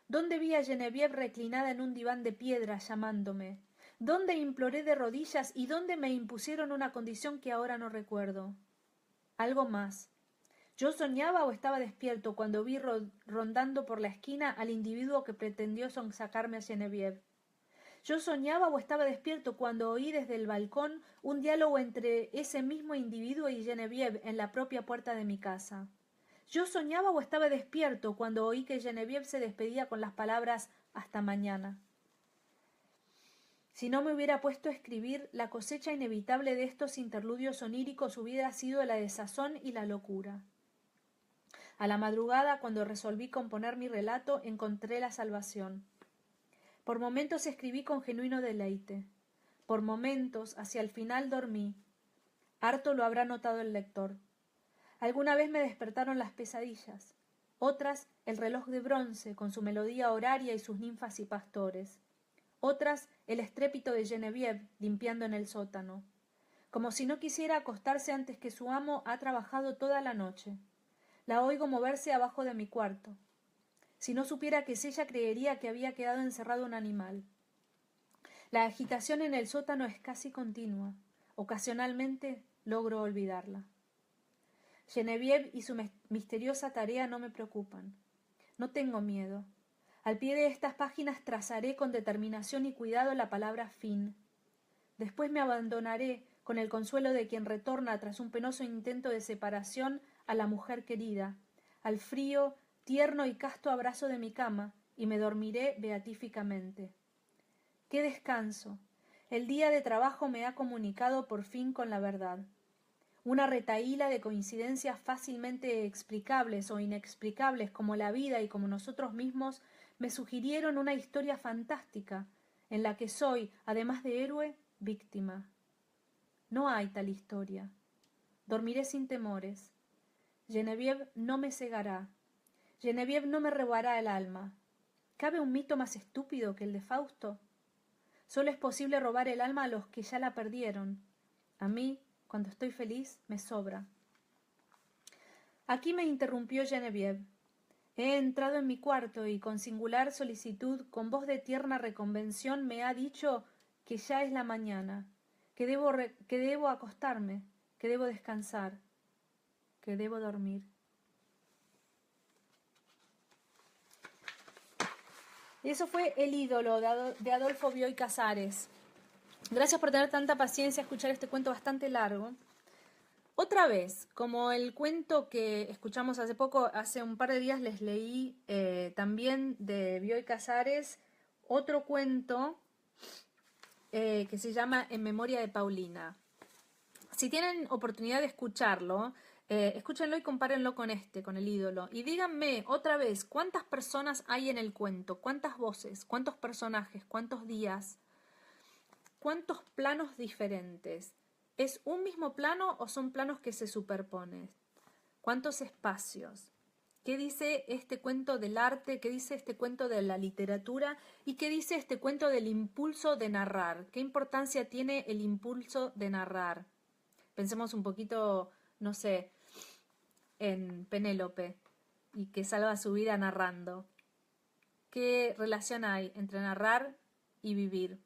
¿Dónde vi a Genevieve reclinada en un diván de piedra llamándome? ¿Dónde imploré de rodillas y dónde me impusieron una condición que ahora no recuerdo? Algo más. ¿Yo soñaba o estaba despierto cuando vi rondando por la esquina al individuo que pretendió sonsacarme a Genevieve? ¿Yo soñaba o estaba despierto cuando oí desde el balcón un diálogo entre ese mismo individuo y Genevieve en la propia puerta de mi casa? ¿Yo soñaba o estaba despierto cuando oí que Genevieve se despedía con las palabras «hasta mañana»? Si no me hubiera puesto a escribir, la cosecha inevitable de estos interludios oníricos hubiera sido la desazón y la locura. A la madrugada, cuando resolví componer mi relato, encontré la salvación. Por momentos escribí con genuino deleite. Por momentos, hacia el final, dormí. Harto lo habrá notado el lector. Alguna vez me despertaron las pesadillas, otras el reloj de bronce con su melodía horaria y sus ninfas y pastores, otras el estrépito de Genevieve limpiando en el sótano. Como si no quisiera acostarse antes que su amo ha trabajado toda la noche. La oigo moverse abajo de mi cuarto. Si no supiera que es ella, creería que había quedado encerrado un animal. La agitación en el sótano es casi continua. Ocasionalmente logro olvidarla. Genevieve y su misteriosa tarea no me preocupan. No tengo miedo. Al pie de estas páginas trazaré con determinación y cuidado la palabra fin. Después me abandonaré, con el consuelo de quien retorna tras un penoso intento de separación, a la mujer querida, al frío, tierno y casto abrazo de mi cama, y me dormiré beatíficamente. ¡Qué descanso! El día de trabajo me ha comunicado por fin con la verdad. Una retahíla de coincidencias fácilmente explicables o inexplicables como la vida y como nosotros mismos me sugirieron una historia fantástica en la que soy, además de héroe, víctima. No hay tal historia. Dormiré sin temores. Genevieve no me cegará. Genevieve no me robará el alma. ¿Cabe un mito más estúpido que el de Fausto? Solo es posible robar el alma a los que ya la perdieron. A mí, cuando estoy feliz, me sobra. Aquí me interrumpió Genevieve. He entrado en mi cuarto y, con singular solicitud, con voz de tierna reconvención, me ha dicho que ya es la mañana, que debo acostarme, que debo descansar, que debo dormir. Y eso fue El ídolo de Adolfo Bioy Casares. Gracias por tener tanta paciencia a escuchar este cuento bastante largo. Otra vez, como el cuento que escuchamos hace poco, hace un par de días les leí también de Bioy Casares otro cuento que se llama En memoria de Paulina. Si tienen oportunidad de escucharlo, escúchenlo y compárenlo con con El ídolo. Y díganme otra vez, ¿cuántas personas hay en el cuento? ¿Cuántas voces? ¿Cuántos personajes? ¿Cuántos días? ¿Cuántos planos diferentes? ¿Es un mismo plano o son planos que se superponen? ¿Cuántos espacios? ¿Qué dice este cuento del arte? ¿Qué dice este cuento de la literatura? ¿Y qué dice este cuento del impulso de narrar? ¿Qué importancia tiene el impulso de narrar? Pensemos un poquito, no sé, en Penélope y que salva su vida narrando. ¿Qué relación hay entre narrar y vivir?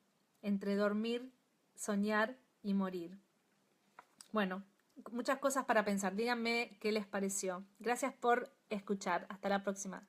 Entre dormir, soñar y morir. Bueno, muchas cosas para pensar. Díganme qué les pareció. Gracias por escuchar. Hasta la próxima.